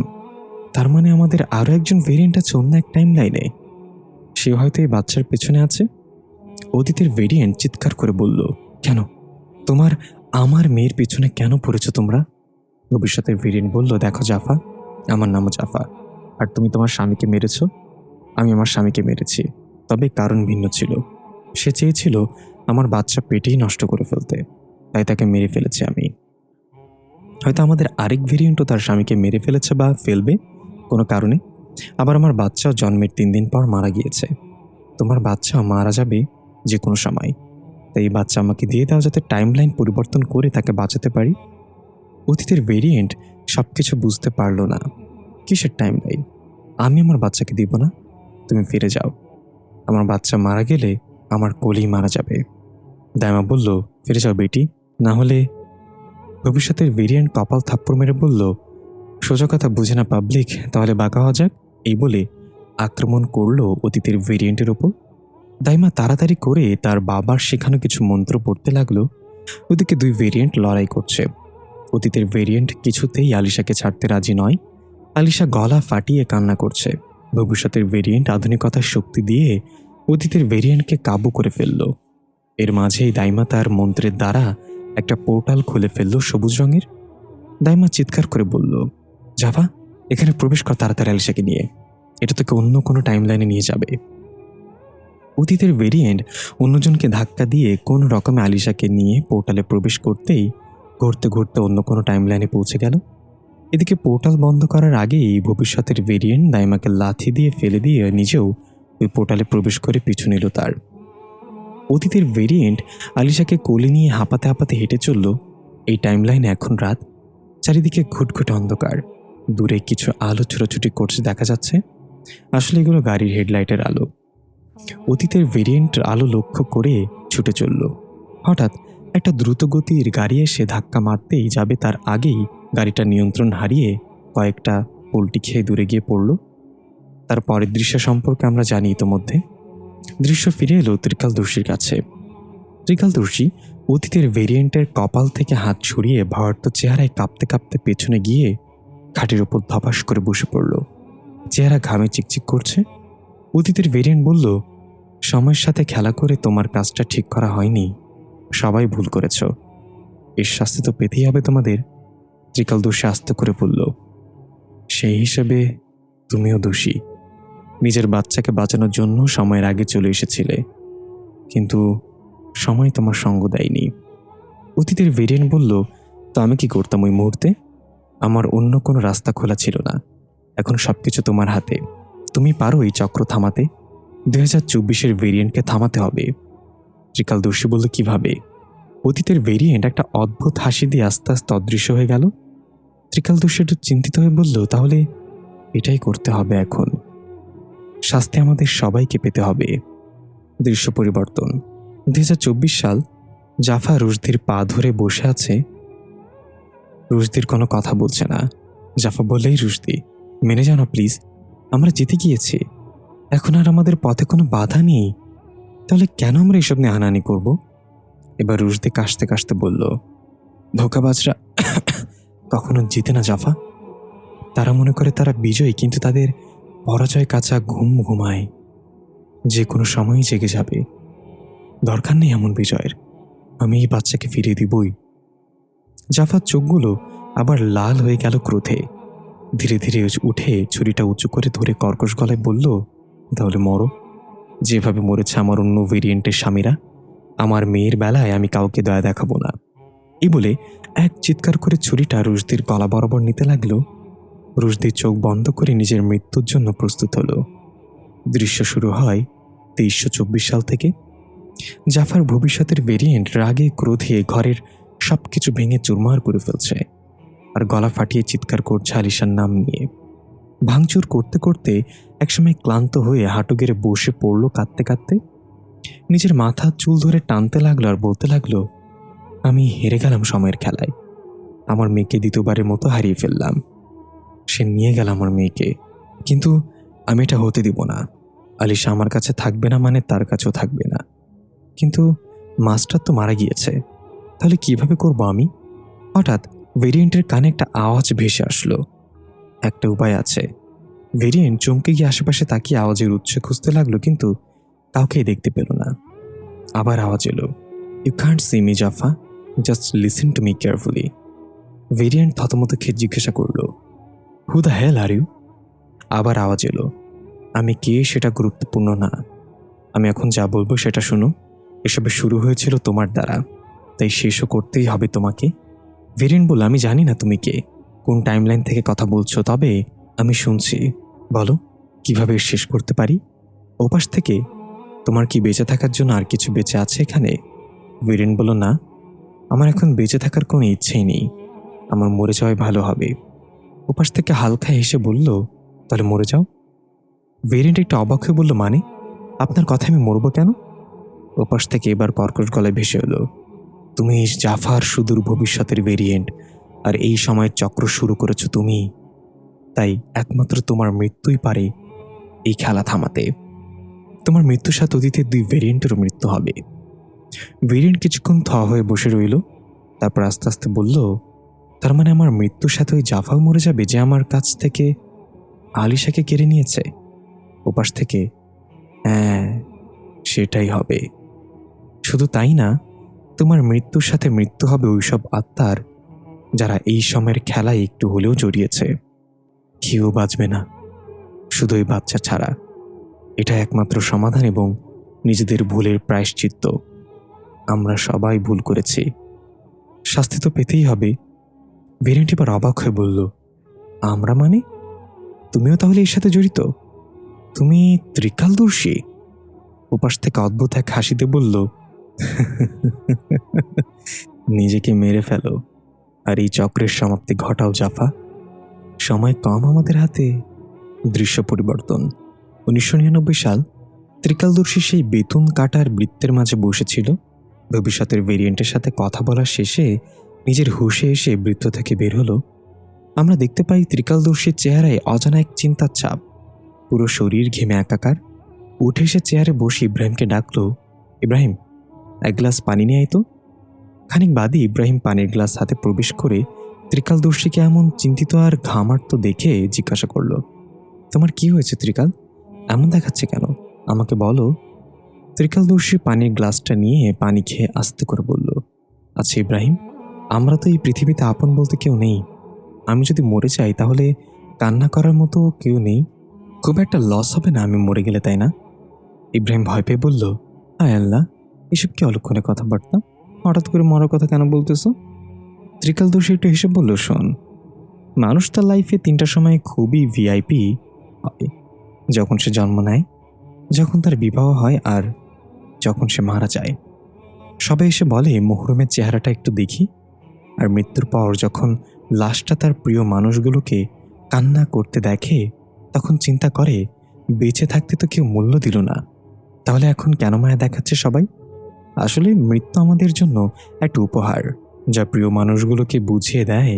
[SPEAKER 2] তার মানে আমাদের আরও একজন ভেরিয়েন্ট আছে অন্য এক টাইম লাইনে, সে হয়তো এই বাচ্চার পেছনে আছে। অতীতের ভেরিয়েন্ট চিৎকার করে বলল, কেন তোমার আমার মেয়ের পেছনে কেন পড়েছ তোমরা? ভবিষ্যতের ভেরিয়েন্ট বলল, দেখো জাফা, আমার নামও জাফা, আর তুমি তোমার স্বামীকে মেরেছ, আমি আমার স্বামীকে মেরেছি, তবে কারণ ভিন্ন ছিল। সে চেয়েছিল আমার বাচ্চা পেটেই নষ্ট করে ফেলতে, তাই তাকে মেরে ফেলেছি আমি। হয়তো আমাদের আরেক ভেরিয়েন্টও তার স্বামীকে মেরে ফেলেছে বা ফেলবে কোনো কারণে। আবার আমার বাচ্চাও জন্মের 3 দিন পর মারা গিয়েছে। তোমার বাচ্চাও মারা যাবে যে কোনো সময়, তাই এই বাচ্চা আমাকে দিয়ে দাও যাতে টাইমলাইন পরিবর্তন করে তাকে বাঁচাতে পারি। অতীতের ভেরিয়েন্ট সবকিছু বুঝতে পারল না। কিসের টাইমলাইন? আমি আমার বাচ্চাকে দিব না, তুমি ফিরে যাও, আমার বাচ্চা মারা গেলে আমার কোলেই মারা যাবে। দাইমা বলল, ফিরে যাও বেটি, না হলে। ভবিষ্যতের ভেরিয়েন্ট কপাল থাপ্পড় মেরে বলল, সোজা কথা বুঝে না পাবলিক, তাহলে বাঁকা হওয়া যাক, এই বলে আক্রমণ করল অতীতের ভেরিয়েন্টের ওপর। দাইমা তাড়াতাড়ি করে তার বাবার শেখানো কিছু মন্ত্র পড়তে লাগলো। ওদিকে 2 ভেরিয়েন্ট লড়াই করছে। অতীতের ভেরিয়েন্ট কিছুতেই আলিশাকে ছাড়তে রাজি নয়। আলিশা গলা ফাটিয়ে কান্না করছে। ভবিষ্যতের ভেরিয়েন্ট আধুনিকতার শক্তি দিয়ে অতীতের ভেরিয়েন্টকে কাবু করে ফেলল। এর মাঝেই দাইমা তার মন্ত্রের দ্বারা একটা পোর্টাল খুলে ফেলল সবুজ রঙের। দাইমা চিৎকার করে বলল, জাভা, এখানে প্রবেশ কর তাড়াতাড়ি আলিশাকে নিয়ে, এটা তোকে অন্য কোনো টাইমলাইনে নিয়ে যাবে। অতীতের ভেরিয়েন্ট অন্যজনকে ধাক্কা দিয়ে কোন রকমে আলিশাকে নিয়ে পোর্টালে প্রবেশ করতেই ঘুরতে ঘুরতে অন্য কোনো টাইমলাইনে পৌঁছে গেল। এদিকে পোর্টাল বন্ধ করার আগেই ভবিষ্যতের ভেরিয়েন্ট দাইমাকে লাথি দিয়ে ফেলে দিয়ে নিজেও ওই পোর্টালে প্রবেশ করে পিছু নিল তার। অতীতের ভেরিয়েন্ট আলিশাকে কোলে নিয়ে হাঁপাতে হাঁপাতে হেঁটে চলল। এই টাইমলাইনে এখন রাত, চারিদিকে ঘুটঘুটে অন্ধকার, দূরে কিছু আলো ছোটাছুটি করছে দেখা যাচ্ছে। আসলে এগুলো গাড়ির হেডলাইটের আলো। অতীতের ভেরিয়েন্টের আলো লক্ষ্য করে ছুটে চলল। হঠাৎ একটা দ্রুতগতির গাড়ি এসে ধাক্কা মারতেই যাবে তার আগেই গাড়িটা নিয়ন্ত্রণ হারিয়ে কয়েকটা পোল্টি খেয়ে দূরে গিয়ে পড়ল। তার পরের দৃশ্য সম্পর্কে আমরা জানি ইতোমধ্যে। দৃশ্য ফিরে এলো ত্রিকালদর্শীর কাছে। ত্রিকালদর্শী অতীতের ভেরিয়েন্টের কপাল থেকে হাত ছড়িয়ে ভয়ার্ত চেহারায় কাঁপতে কাঁপতে পেছনে গিয়ে খাটের ওপর ধপাস করে বসে পড়ল। চেহারা ঘামে চিকচিক করছে। অতীতের ভেরিয়েন্ট বলল, সময়ের সাথে খেলা করে তোমার কাজটা ঠিক করা হয়নি, সবাই ভুল করেছ, এর শাস্তি তো পেতেই হবে তোমাদের। ত্রিকালদর্শী আস্তে করে বলল, সেই হিসেবে তুমিও দোষী। নিজের বাচ্চাকে বাঁচানোর জন্য সময়ের আগে চলে এসেছিলে, কিন্তু সময় তোমার সঙ্গ দেয়নি। অতীতের ভেরিয়েন্ট বলল, তো আমি কি করতাম ওই মুহূর্তে? আমার অন্য কোনো রাস্তা খোলা ছিল না। এখন সবকিছু তোমার হাতে। তুমি পারো এই চক্র থামাতে। 2024-এর ভেরিয়েন্টকে থামাতে হবে। ত্রিকালদর্শী বলল, কিভাবে? অতীতের ভেরিয়েন্ট একটা অদ্ভুত হাসি দিয়ে আস্তে আস্তে অদৃশ্য হয়ে গেল। ত্রিকালদর্শী একটু চিন্তিত হয়ে বলল, তাহলে এটাই করতে হবে এখন। শাস্তি আমাদের সবাইকে পেতে হবে। দৃশ্য পরিবর্তন। 2024 সাল। জাফা রুশদির পা ধরে বসে আছে। রুশদির কোনো কথা বলছে না। জাফা বললেই, রুশদি মেনে যাও না প্লিজ, আমরা জিতে গিয়েছি, এখন আর আমাদের পথে কোনো বাধা নেই, তাহলে কেন আমরা এসব নিয়ে হানাহানি করব? এবার রুশদি কাশতে কাশতে বলল, ধোঁকাবাজরা কখনো জিতে না জাফা। তারা মনে করে তারা বিজয়ী, কিন্তু তাদের পরাজয় কাঁচা ঘুম ঘুমায়, যে কোনো সময়ই জেগে যাবে। দরকার নেই এমন বিজয়ের, আমি এই বাচ্চাকে ফিরিয়ে দিবই। জাফার চোখগুলো আবার লাল হয়ে গেল ক্রোধে। ধীরে ধীরে উঠে ছুরিটা উঁচু করে ধরে কর্কশ গলায় বলল, তাহলে মরো, যেভাবে মরেছে আমার অন্য ভেরিয়েন্টের স্বামীরা। আমার মেয়ের বেলায় আমি কাউকে দয়া দেখাবো না। এই বলে এক চিৎকার করে ছুরিটা রুশদির গলা বরাবর নিতে লাগলো। রুশদির চোখ বন্ধ করে নিজের মৃত্যুর জন্য প্রস্তুত হলো। দৃশ্য শুরু হয় 2324 সাল থেকে। জাফার ভবিষ্যতের ভেরিয়েন্ট রাগে ক্রোধে ঘরের সবকিছু ভেঙে চুরমার করে ফেলছে, আর গলা ফাটিয়ে চিৎকার করছে আলিশার নাম নিয়ে। ভাঙচুর করতে করতে একসময় ক্লান্ত হয়ে হাঁটু গেড়ে বসে পড়ল কাঁদতে কাঁদতে। নিজের মাথা চুল ধরে টানতে লাগলো আর বলতে লাগলো, আমি হেরে গেলাম সময়ের খেলায়। আমার মেয়েকে দ্বিতীয়বারের মতো হারিয়ে ফেললাম। সে নিয়ে গেল আমার মেয়েকে, কিন্তু আমি এটা হতে দিব না। আলিশা আমার কাছে থাকবে না মানে তার কাছেও থাকবে না। কিন্তু মাস্টার তো মারা গিয়েছে, তাহলে কিভাবে করব আমি? হঠাৎ ভেরিয়েন্টের কানে একটা আওয়াজ ভেসে আসলো। একটা উপায় আছে। ভেরিয়েন্ট চমকে গিয়ে আশেপাশে তাকিয়ে আওয়াজের উৎস খুঁজতে লাগলো, কিন্তু কাউকেই দেখতে পেল না। আবার আওয়াজ এলো, you can't see me Jafa, just listen to me carefully. ভেরিয়েন্ট থতমত খেয়ে জিজ্ঞাসা করলো, who the hell are you? আবার আওয়াজ এলো, আমি কে সেটা গুরুত্বপূর্ণ না, আমি এখন যা বলবো সেটা শুনো। এসবে শুরু হয়েছিল তোমার দ্বারা, তাই শেষও করতেই হবে তোমাকে। ভেরিয়েন্ট বলল, আমি জানি না তুমি কে, কোন টাইমলাইন থেকে কথা বলছো, তবে আমি শুনছি, বলো কিভাবে শেষ করতে পারি। ওপাশ থেকে, তোমার কি বেঁচে থাকার জন্য আর কিছু বেঁচে আছে এখানে? ভেরিয়েন্ট বলল, না, আমার এখন বেঁচে থাকার কোনো ইচ্ছেই নেই, আমার মরে যাওয়াই ভালো হবে। ওপাশ থেকে হালকা হেসে বলল, তাহলে মরে যাও। ভেরিয়েন্ট একটু অবাক হয়ে বলল, মানে আপনার কথা আমি মরবো কেন? ওপাশ থেকে এবার কর্কশ গলায় ভেসে এলো, তুমি জাফার সুদূর ভবিষ্যতের ভেরিয়েন্ট, আর এই সময়ের চক্র শুরু করেছো তুমি, তাই একমাত্র তোমার মৃত্যুই পারে এই খেলা থামাতে। তোমার মৃত্যুর সাথে অতীতের 2 ভেরিয়েন্টেরও মৃত্যু হবে। ভেরিয়েন্ট কিছুক্ষণ থ হয়ে বসে রইল, তারপর আস্তে আস্তে বলল, তার মানে আমার মৃত্যুর সাথে ওই জাফাও মরে যাবে যে আমার কাছ থেকে আলিশাকে কেড়ে নিয়েছে? ওপাশ থেকে, হ্যাঁ সেটাই হবে। শুধু তাই না, তোমার মৃত্যুর সাথে মৃত্যু হবে ওইসব আত্মার যারা এই সময়ের খেলায় একটু হলেও জড়িয়েছে। কেউ বাঁচবে না, শুধু ওই বাচ্চা ছাড়া। এটা একমাত্র সমাধান এবং নিজেদের ভুলের প্রায়শ্চিত্ত। আমরা সবাই ভুল করেছি, শাস্তি তো পেতেই হবে। ভেরিয়েন্ট এবার অবাক হয়ে বলল, আমরা মানে? তুমিও তাহলে এর সাথে জড়িত? তুমি ত্রিকালদর্শী? উপাস থেকে অদ্ভুত এক হাসিতে বলল, নিজেকে মেরে ফেলো আর এই চক্রের সমাপ্তি ঘটাও জাফা। সময় কম আমাদের হাতে। দৃশ্য পরিবর্তন। 1999 সাল। ত্রিকালদর্শী সেই বেতন কাটার বৃত্তের মাঝে বসেছিল। ভবিষ্যতের ভেরিয়েন্টের সাথে কথা বলার শেষে নিজের হুঁশে এসে বৃত্ত থেকে বের হলো। আমরা দেখতে পাই ত্রিকালদর্শীর চেহারায় অজানা এক চিন্তার ছাপ। পুরো শরীর ঘেমে একাকার। উঠে এসে চেয়ারে বসে ইব্রাহিমকে ডাকলো, ইব্রাহিম, এক গ্লাস পানি নিয়ে আয় তো। খানিক বাদে ইব্রাহিম পানির গ্লাস হাতে প্রবেশ করে ত্রিকালদর্শীকে এমন চিন্তিত আর ঘামার্ত দেখে জিজ্ঞাসা করল, তোমার কি হয়েছে ত্রিকাল? এমন দেখাচ্ছে কেন? আমাকে বলো। ত্রিকালদর্শী পানির গ্লাসটা নিয়ে পানি খেয়ে আস্তে করে বলল, আচ্ছা ইব্রাহিম, আমরা তো এই পৃথিবীতে আপন বলতে কেউ নেই। আমি যদি মরে যাই তাহলে কান্না করার মতো কেউ নেই। খুব একটা লস হবে না আমি মরে গেলে, তাই না? ইব্রাহিম ভয় পেয়ে বলল, হায় আল্লাহ, এসব কি অলক্ষণে কথাবার্তা? হঠাৎ করে মরার কথা কেন বলতেছো? ত্রিকালদর্শী একটু হেসে বলল, শোন, মানুষ তার লাইফে 3টা সময় খুবই ভিআইপি হয়। যখন সে জন্ম নেয়, যখন তার বিবাহ হয়, আর যখন সে মারা যায়। সবাই এসে বলে মুহরমের চেহারাটা একটু দেখি। আর মৃত্যুর পর যখন লাশটা তার প্রিয় মানুষগুলোকে কান্না করতে দেখে, তখন চিন্তা করে বেঁচে থাকতে তো কেউ মূল্য দিল না, তাহলে এখন কেন মায়া দেখাচ্ছে সবাই? আসলে মৃত্যু আমাদের জন্য একটা উপহার, যা প্রিয় মানুষগুলোকে বুঝিয়ে দেয়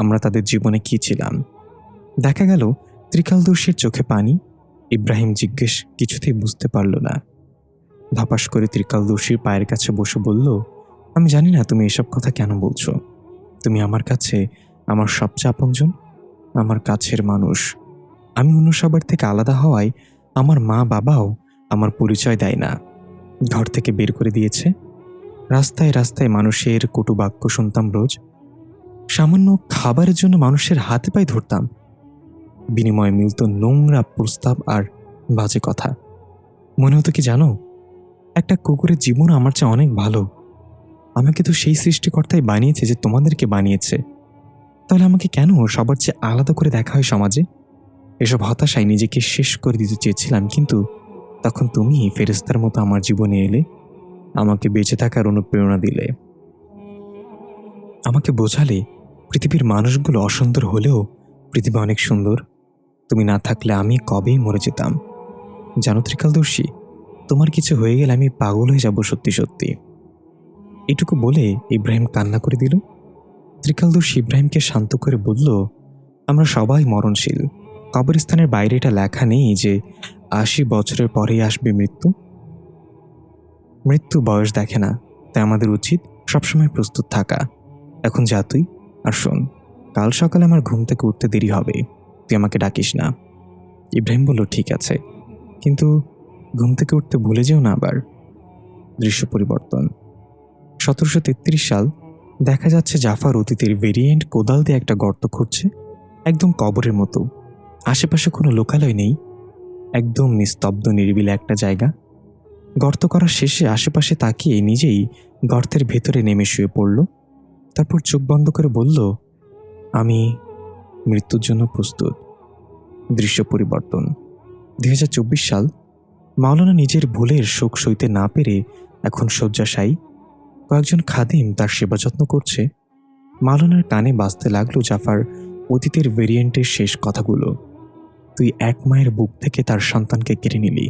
[SPEAKER 2] আমরা তাদের জীবনে কি ছিলাম। দেখা গেল ত্রিকালদর্শীর চোখে পানি। ইব্রাহিম জিজ্ঞেস কিছুতেই বুঝতে পারল না। ধপাস করে ত্রিকালদর্শীর পায়ের কাছে বসে বলল, আমি জানি না তুমি এসব কথা কেন বলছো। তুমি আমার কাছে আমার সবচেয়ে আপনজন, আমার কাছের মানুষ। আমি অন্য সবার থেকে আলাদা হওয়ায় আমার মা বাবাও আমার পরিচয় দেয় না, ঘর থেকে বের করে দিয়েছে। রাস্তায় রাস্তায় মানুষের কটু বাক্য শুনতাম রোজ। সামান্য খাবারের জন্য মানুষের হাতে পায়ে ধরতাম, বিনিময়ে মিলত নোংরা প্রস্তাব আর বাজে কথা। মনে হতো কি জানো, একটা কুকুরের জীবন আমার চেয়ে অনেক ভালো। আমাকে তো সেই সৃষ্টিকর্তাই বানিয়েছে যে তোমাদেরকে বানিয়েছে, তাহলে আমাকে কেন সবার চেয়ে আলাদা করে দেখা হয় সমাজে? এসব হতাশায় নিজেকে শেষ করে দিতে চেয়েছিলাম, কিন্তু তখন তুমি ফেরেশতার মতো আমার জীবনে এলে, আমাকে বেঁচে থাকার অনুপ্রেরণা দিলে। আমাকে বোঝালে পৃথিবীর মানুষগুলো অসুন্দর হলেও পৃথিবী অনেক সুন্দর। তুমি না থাকলে আমি কবেই মরে যেতাম। জানো ত্রিকালদর্শী, তোমার কিছু হয়ে গেলে আমি পাগল হয়ে যাব সত্যি সত্যি। এটুকু বলে ইব্রাহিম কান্না করে দিল। ত্রিকালদর্শী ইব্রাহিমকে শান্ত করে বলল, আমরা সবাই মরণশীল। কবরস্থানের বাইরে এটা লেখা নেই যে 80 বছরের পরেই আসবে মৃত্যু? মৃত্যু বয়স দেখে না, তাই আমাদের উচিত সবসময় প্রস্তুত থাকা। এখন যা তুই, আর শোন, কাল সকালে আমার ঘুম থেকে উঠতে দেরি হবে, তুই আমাকে ডাকিস না। ইব্রাহিম বলল, ঠিক আছে, কিন্তু ঘুম থেকে উঠতে ভুলে যেও না আবার। দৃশ্য পরিবর্তন। 1733 সাল। দেখা যাচ্ছে জাফর অতীতের ভেরিয়েন্ট কোদাল দিয়ে একটা গর্ত খুঁড়ছে, একদম কবরের মতো। আশেপাশে কোনো লোকালয় নেই, একদম নিস্তব্ধ নিরিবিলি একটা জায়গা। গর্ত করার শেষে আশেপাশে তাকিয়ে নিজেই গর্তের ভেতরে নেমে শুয়ে পড়ল। তারপর চোখ বন্ধ করে বলল, আমি মৃত্যুর জন্য প্রস্তুত। দৃশ্য পরিবর্তন। 2024 সাল। মাওলানা নিজের ভুলের শোক সইতে না পেরে এখন শয্যাশায়ী। কয়েকজন খাদিম তার সেবা যত্ন করছে। মাওলানার কানে বাজতে লাগলো জাফার অতীতের ভেরিয়েন্টের শেষ কথাগুলো। তুই এক মায়ের বুক থেকে তার সন্তানকে কেড়ে নিলি,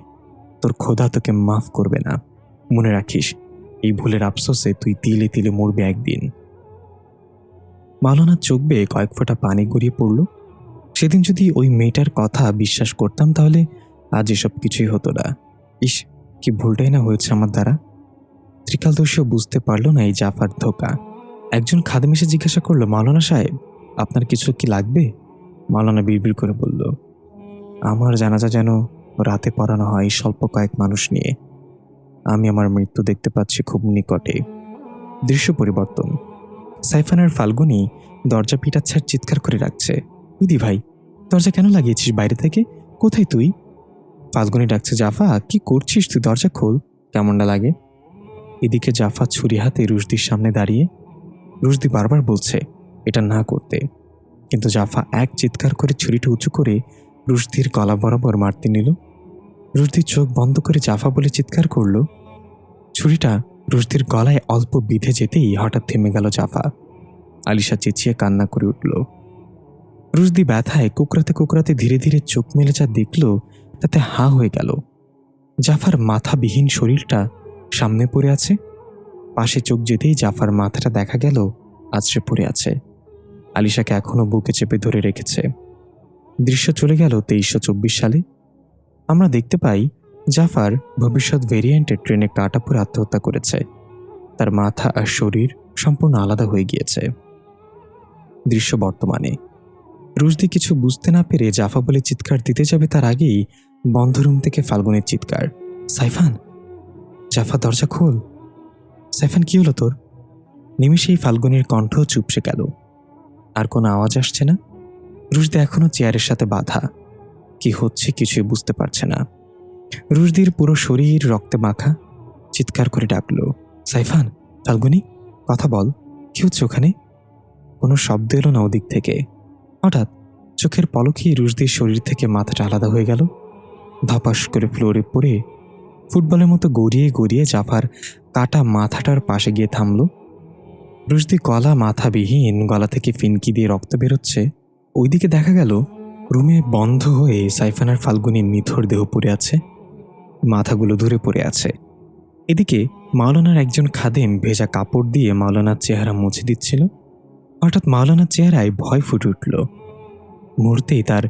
[SPEAKER 2] তোর খোদা তোকে মাফ করবে না। মনে রাখিস, এই ভুলের আফসোসে তুই তিলে তিলে মরবে একদিন। মাওলানার চোখ বেয়ে কয়েক ফোঁটা পানি গড়িয়ে পড়ল। সেদিন যদি ওই মেয়েটার কথা বিশ্বাস করতাম তাহলে আজ এসব কিছুই হতো না। ইস, কি ভুলটাই না হয়েছে আমার দ্বারা। ত্রিকালদর্শীও বুঝতে পারল না এই জাফার ধোকা। একজন খাদেম এসে জিজ্ঞাসা করলো, মাওলানা সাহেব, আপনার কিছু কি লাগবে? মাওলানা বিড়বিড় করে বলল, আমার জানাজা যেন রাতে পড়ানো হয় স্বল্প কয়েক মানুষ নিয়ে। আমি আমার মৃত্যু দেখতে পাচ্ছি খুব নিকটে। দৃশ্য পরিবর্তন। সাইফান আর ফাল্গুনি দরজা পিটাচ্ছে আর চিৎকার করে রাখছে, দিদি ভাই, দরজা কেন লাগিয়েছিস বাইরে থেকে? কোথায় তুই? ফাল্গুনি ডাকছে, জাফা, কি করছিস তুই? দরজা খোল, কেমনটা লাগে? এদিকে জাফা ছুরি হাতে রুশদির সামনে দাঁড়িয়ে। রুশদি বারবার বলছে এটা না করতে, কিন্তু জাফা এক চিৎকার করে ছুরিটা উঁচু করে রুশদির গলা বরাবর মারতে নিল। রুশদি চোখ বন্ধ করে জাফা বলে চিৎকার করল। ছুরিটা রুশদির গলায় অল্প বিঁধে যেতেই হঠাৎ থেমে গেল জাফা। আলিশা চেঁচিয়ে কান্না করে উঠল। রুশদি ব্যথায় কুকরাতে কুকরাতে ধীরে ধীরে চোখ মেলে যা দেখল তাতে হা হয়ে গেল। জাফার মাথাবিহীন শরীরটা সামনে পড়ে আছে। পাশে চোখ যেতেই জাফার মাথাটা দেখা গেল আছড়ে পড়ে আছে। আলিশাকে এখনো বুকে চেপে ধরে রেখেছে। দৃশ্য চলে গেল 2324 সালে। আমরা দেখতে পাই জাফার ভবিষ্যৎ ভেরিয়েন্টের ট্রেনে কাটা পড়ে আত্মহত্যা করেছে। তার মাথা আর শরীর সম্পূর্ণ আলাদা হয়ে গিয়েছে। দৃশ্য বর্তমানে। রুশদি কিছু বুঝতে না পেরে জাফা বলে চিৎকার দিতে যাবে তার আগেই বন্ধ রুম থেকে ফাল্গুনের চিৎকার, সাইফান! জাফা, দরজা খোল! সাইফান, কি হলো তোর? নিমেষেই ফাল্গুনের কণ্ঠ চুপসে গেল। আর কোনো আওয়াজ আসছে না। রুশদি এখনো চেয়ারের সাথে বাঁধা। কি হচ্ছে কিছুই বুঝতে পারছে না। রুশদির পুরো শরীর রক্তে মাখা। চিৎকার করে ডাকলো, সাইফান, ফাল্গুনি, কথা বল, কি হচ্ছে ওখানে? কোনো শব্দ এলো না ওদিক থেকে। হঠাৎ চোখের পলকেই রুশদির শরীর থেকে মাথাটা আলাদা হয়ে গেল। ধপাস করে ফ্লোরে পড়ে ফুটবলের মতো গড়িয়ে গড়িয়ে জাফার কাটা মাথাটার পাশে গিয়ে থামল। রুশদি গলা মাথাবিহীন, গলা থেকে ফিনকি দিয়ে রক্ত বেরোচ্ছে। ওইদিকে দেখা গেল রুমে বন্ধ হয়ে সাইফান আর ফাল্গুনির নিথর দেহ পড়ে আছে, মাথাগুলো দূরে পড়ে আছে। এদিকে মাওলানার একজন খাদেম ভেজা কাপড় দিয়ে মাওলানার চেহারা মুছে দিচ্ছিল। হঠাৎ মাওলানার চেহারায় ভয় ফুটে উঠল। মুহূর্তেই তার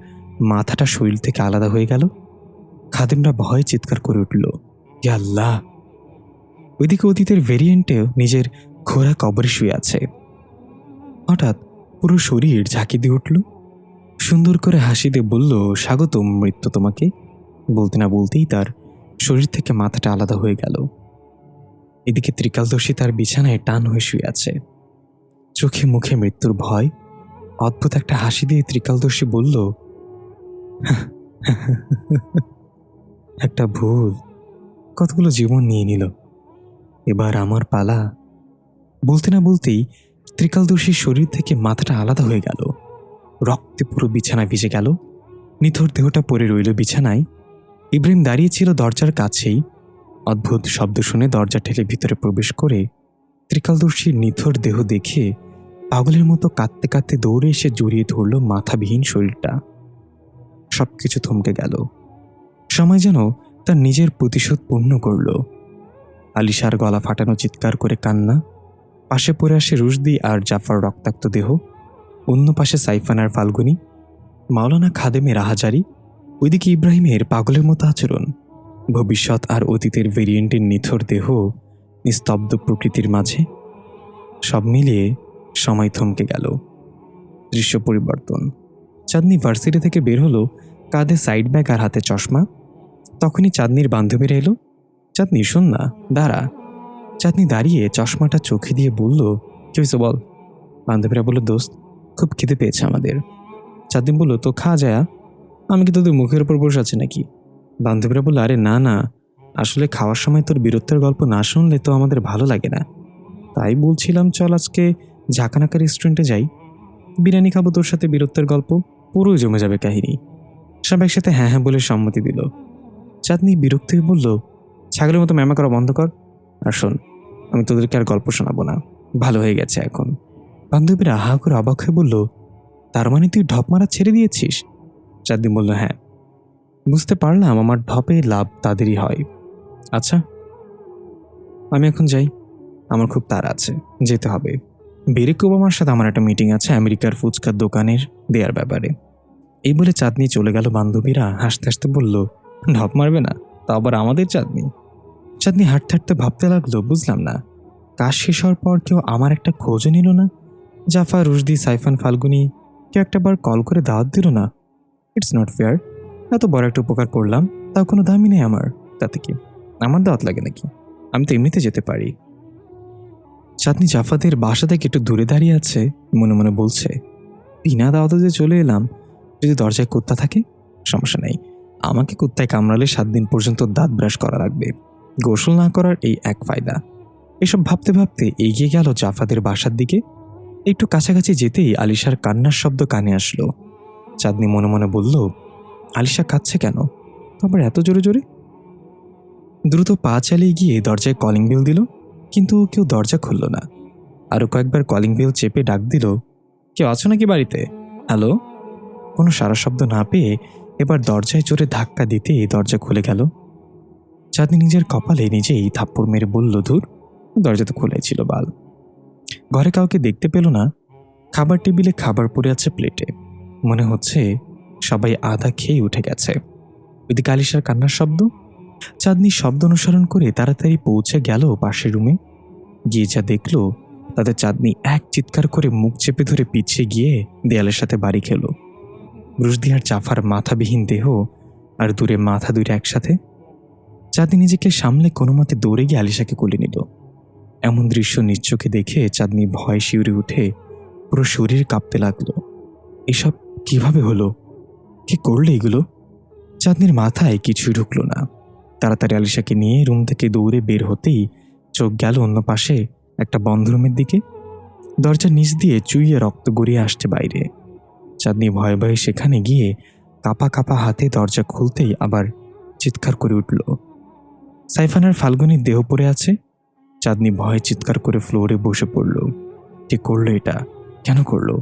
[SPEAKER 2] মাথাটা শরীর থেকে আলাদা হয়ে গেল। খাদেমরা ভয়ে চিৎকার করে উঠল, ইয়া আল্লাহ! ওইদিকে অতীতের ভেরিয়েন্টেও নিজের খোরা কবরে শুয়ে আছে। হঠাৎ পুরো শরীর ঝাঁকি দিয়ে উঠল। সুন্দর করে হাসি দিয়ে বলল, স্বাগতম মৃত্যু তোমাকে। বলতে না বলতেই তার শরীর থেকে মাথাটা আলাদা হয়ে গেল। এদিকে ত্রিকালদর্শী তার বিছানায় টান হয়ে শুয়ে আছে, চোখে মুখে মৃত্যুর ভয়। অদ্ভুত একটা হাসি দিয়ে ত্রিকালদর্শী বলল, একটা ভুল কতগুলো জীবন নিয়ে নিল, এবার আমার পালা। বলতে না বলতেই ত্রিকালদর্শীর শরীর থেকে মাথাটা আলাদা হয়ে গেল। রক্তে পুরো বিছানা ভিজে গেল। নিথর দেহটা পড়ে রইল বিছানায়। ইব্রাহিম দাঁড়িয়ে ছিল দরজার কাছেই। অদ্ভুত শব্দ শুনে দরজা ঠেলে ভিতরে প্রবেশ করে ত্রিকালদর্শীর নিথর দেহ দেখে পাগলের মতো কাঁদতে কাঁদতে দৌড়ে এসে জড়িয়ে ধরল মাথাবিহীন শরীরটা। সবকিছু থমকে গেল। সময় যেন তার নিজের প্রতিশোধ পূর্ণ করল। আলিশার গলা ফাটানো চিৎকার করে কান্না। পাশে পড়ে আসে রুশদি আর জাফার রক্তাক্ত দেহ। অন্য পাশে সাইফান আর ফাল্গুনি। মাওলানা খাদেমের আহাজারি। ওইদিকে ইব্রাহিমের পাগলের মতো আচরণ। ভবিষ্যৎ আর অতীতের ভেরিয়েন্টের নিথর দেহ নিস্তব্ধ প্রকৃতির মাঝে। সব মিলিয়ে সময় থমকে গেল। দৃশ্য পরিবর্তন। চাঁদনি ভার্সিটি থেকে বের হলো, কাঁধে সাইড ব্যাগ আর হাতে চশমা। তখনই চাঁদনির বান্ধবীরা এলো। চাঁদনি, শোন না, দাঁড়া। চাঁদনি দাঁড়িয়ে চশমাটা চোখে দিয়ে বলল, কি হয়েছে বল? বান্ধবীরা বলল, দোস্ত, খুব খিদে পেয়েছে আমাদের। চাঁদনি বলল, তো খা যায়, আমি কি তোদের মুখের উপর বসে আছি নাকি? বান্ধবীরা বলল, আরে না না, আসলে খাওয়ার সময় তোর বীরত্বের গল্প না শুনলে তো আমাদের ভালো লাগে না, তাই বলছিলাম চল আজকে ঝাঁকানাকা রেস্টুরেন্টে যাই, বিরিয়ানি খাবো, তোর সাথে বীরত্বের গল্প, পুরোই জমে যাবে কাহিনী। সব একসাথে হ্যাঁ হ্যাঁ বলে সম্মতি দিল। চাঁদনি বিরক্ত হয়ে বলল, ছাগলের মতো ম্যামা করা বন্ধ কর, আর শোন, আমি তোদেরকে আর গল্প শোনাবো না, ভালো হয়ে গেছে এখন। বান্ধবীরা হা করে অবাক হয়ে বলল, তার মানে তুই ঢপ মারা ছেড়ে দিয়েছিস? চাঁদনি বলল, হ্যাঁ, বুঝতে পারলাম আমার ঢপে লাভ তাদেরই হয়। আচ্ছা, আমি এখন যাই, আমার খুব তাড়া আছে, যেতে হবে। বেরেক ওবামার সাথে আমার একটা মিটিং আছে আমেরিকার ফুচকার দোকানের দেয়ার ব্যাপারে। এই বলে চাঁদনি চলে গেল। বান্ধবীরা হাসতে হাসতে বলল, ঢপ মারবে না, তা আবার আমাদের চাঁদনি? চাঁদনি হাঁটতে হাঁটতে ভাবতে লাগলো, বুঝলাম না, কাজ শেষ হওয়ার পর কেউ আমার একটা খোঁজও নিল না। জাফা, রুশদি, সাইফান, ফাল্গুনি কেউ একটা বার কল করে দাওয়াত দিল না। It's not fair. এত বড় একটা উপকার করলাম, তাও কোনো দামই নেই আমার। তাতে কি আমার দাওয়াত লাগে নাকি? আমি তো এমনিতে যেতে পারি। চাঁদনি জাফাদের বাসা থেকে একটু দূরে দাঁড়িয়ে আছে, মনে মনে বলছে, বিনা দাওয়াতে যে চলে এলাম, যদি দরজায় কুত্তা থাকে সমস্যা নেই, আমাকে কুত্তায় কামড়ালে 7 দিন পর্যন্ত দাঁত ব্রাশ করা লাগবে, গোসল না করার এই এক ফায়দা। এসব ভাবতে ভাবতে এগিয়ে গেল জাফাদের বাসার দিকে। একটু কাছাকাছি যেতেই আলিশার কান্নার শব্দ কানে আসলো। চাঁদনি মনে মনে বলল, আলিশা কাঁদছে কেন, তারপর এত জোরে জোরে? দ্রুত পা চালিয়ে গিয়ে দরজায় কলিং বেল দিল, কিন্তু কেউ দরজা খুলল না। আরও কয়েকবার কলিং বেল চেপে ডাক দিল, কেউ আছো নাকি বাড়িতে? হ্যালো। কোনো সারা শব্দ না পেয়ে এবার দরজায় জোরে ধাক্কা দিতে দরজা খুলে গেল। চাঁদনি নিজের কপালে নিজেই থাপ্পড় মেরে বলল, ধুর, দরজা তো খোলাই ছিল বাল। ঘরে কাউকে দেখতে পেল না। খাবার টেবিলে খাবার পড়ে আছে প্লেটে, মনে হচ্ছে সবাই আধা খেয়ে উঠে গেছে। ওইদিকে আলিশার কান্নার শব্দ। চাঁদনি শব্দ অনুসরণ করে তাড়াতাড়ি পৌঁছে গেল পাশের রুমে। গিয়ে যা দেখল তাতে চাঁদনি এক চিৎকার করে মুখ চেপে ধরে পিছিয়ে গিয়ে দেয়ালের সাথে বাড়ি খেল। রুশদি আর জাফার মাথাবিহীন দেহ, আর দূরে মাথা দুইটা একসাথে। চাঁদনি নিজেকে সামলে কোনো মতে দৌড়ে গিয়ে আলিশাকে কোলে নিল। এমন দৃশ্য নিজ চোখে দেখে চাঁদনি ভয় শিউরে উঠে পুরো শরীর কাঁপতে লাগলো। এসব কিভাবে হলো? কি করলে এগুলো? চাঁদনির মাথায় কিছুই ঢুকলো না। তাড়াতাড়ি আলিশাকে নিয়ে রুম থেকে দৌড়ে বের হতেই চোখ গেল অন্য পাশে একটা বন্ধ রুমের দিকে। দরজার নিচ দিয়ে চুইয়ে রক্ত গড়িয়ে আসছে বাইরে। চাঁদনি ভয়ে ভয়ে সেখানে গিয়ে কাপা কাপা হাতে দরজা খুলতেই আবার চিৎকার করে উঠল। সাইফানার ফাল্গুনির দেহ পড়ে আছে। চাঁদনি ভয়ে চিৎকার করে ফ্লোরে বসে পড়ল। কে করলো এটা? কেন করলো?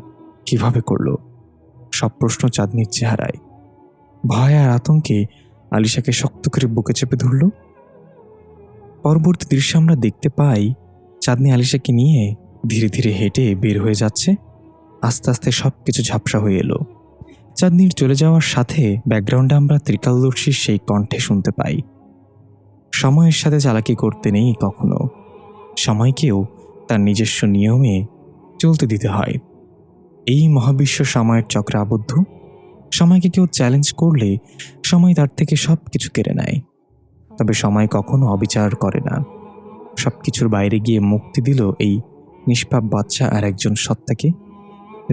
[SPEAKER 2] কিভাবে করলো? সব প্রশ্ন চাঁদনির চেহারায়। ভয় আর আতঙ্কে আলিশাকে শক্ত করে বুকে চেপে ধরল। পরবর্তী দৃশ্য আমরা দেখতে পাই, চাঁদনি আলিশাকে নিয়ে ধীরে ধীরে হেঁটে বের হয়ে যাচ্ছে। আস্তে আস্তে সব কিছু ঝাপসা হয়ে এলো। চাঁদনির চলে যাওয়ার সাথে ব্যাকগ্রাউন্ডে আমরা ত্রিকালদর্শীর সেই কণ্ঠে শুনতে পাই, সময়ের সাথে চালাকি করতে নেই কখনো, সময়কেও তার নিজস্ব নিয়মে চলতে দিতে হয়। এই মহাবিশ্ব সময়ের চক্রে আবদ্ধ। সময়কে কেউ চ্যালেঞ্জ করলে সময় তার থেকে সব কিছু কেড়ে নেয়, তবে সময় কখনো অবিচার করে না। সব কিছুর বাইরে গিয়ে মুক্তি দিল এই নিষ্পাপ বাচ্চা আর একজন সত্তাকে,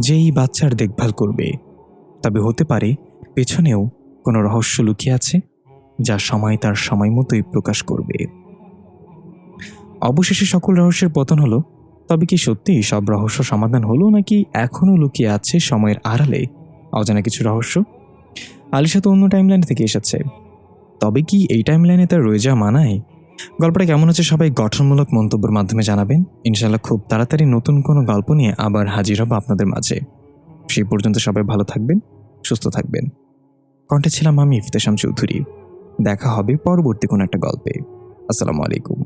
[SPEAKER 2] যে এই বাচ্চার দেখভাল করবে। তবে হতে পারে পেছনেও কোনো রহস্য লুকিয়ে আছে, যা সময় তার সময় মতোই প্রকাশ করবে। অবশেষে সকল রহস্যের পতন হলো। তবে কি সত্যি সব রহস্য সমাধান হলো, নাকি এখনও লুকিয়ে আছে সময়ের আড়ালে অজানা কিছু রহস্য? আলিশা তো অন্য টাইমলাইন থেকে এসেছে, তবে কি এই টাইমলাইনে তার রয়ে যাওয়া মানায়? গল্পটা কেমন হচ্ছে সবাই গঠনমূলক মন্তব্যের মাধ্যমে জানাবেন। ইনশাল্লাহ খুব তাড়াতাড়ি নতুন কোনো গল্প নিয়ে আবার হাজির হব আপনাদের মাঝে। সেই পর্যন্ত সবাই ভালো থাকবেন, সুস্থ থাকবেন। কণ্ঠে ছিলাম আমি ইফতেশাম চৌধুরী। দেখা হবে পরবর্তী কোনো একটা গল্পে। আসসালামু আলাইকুম।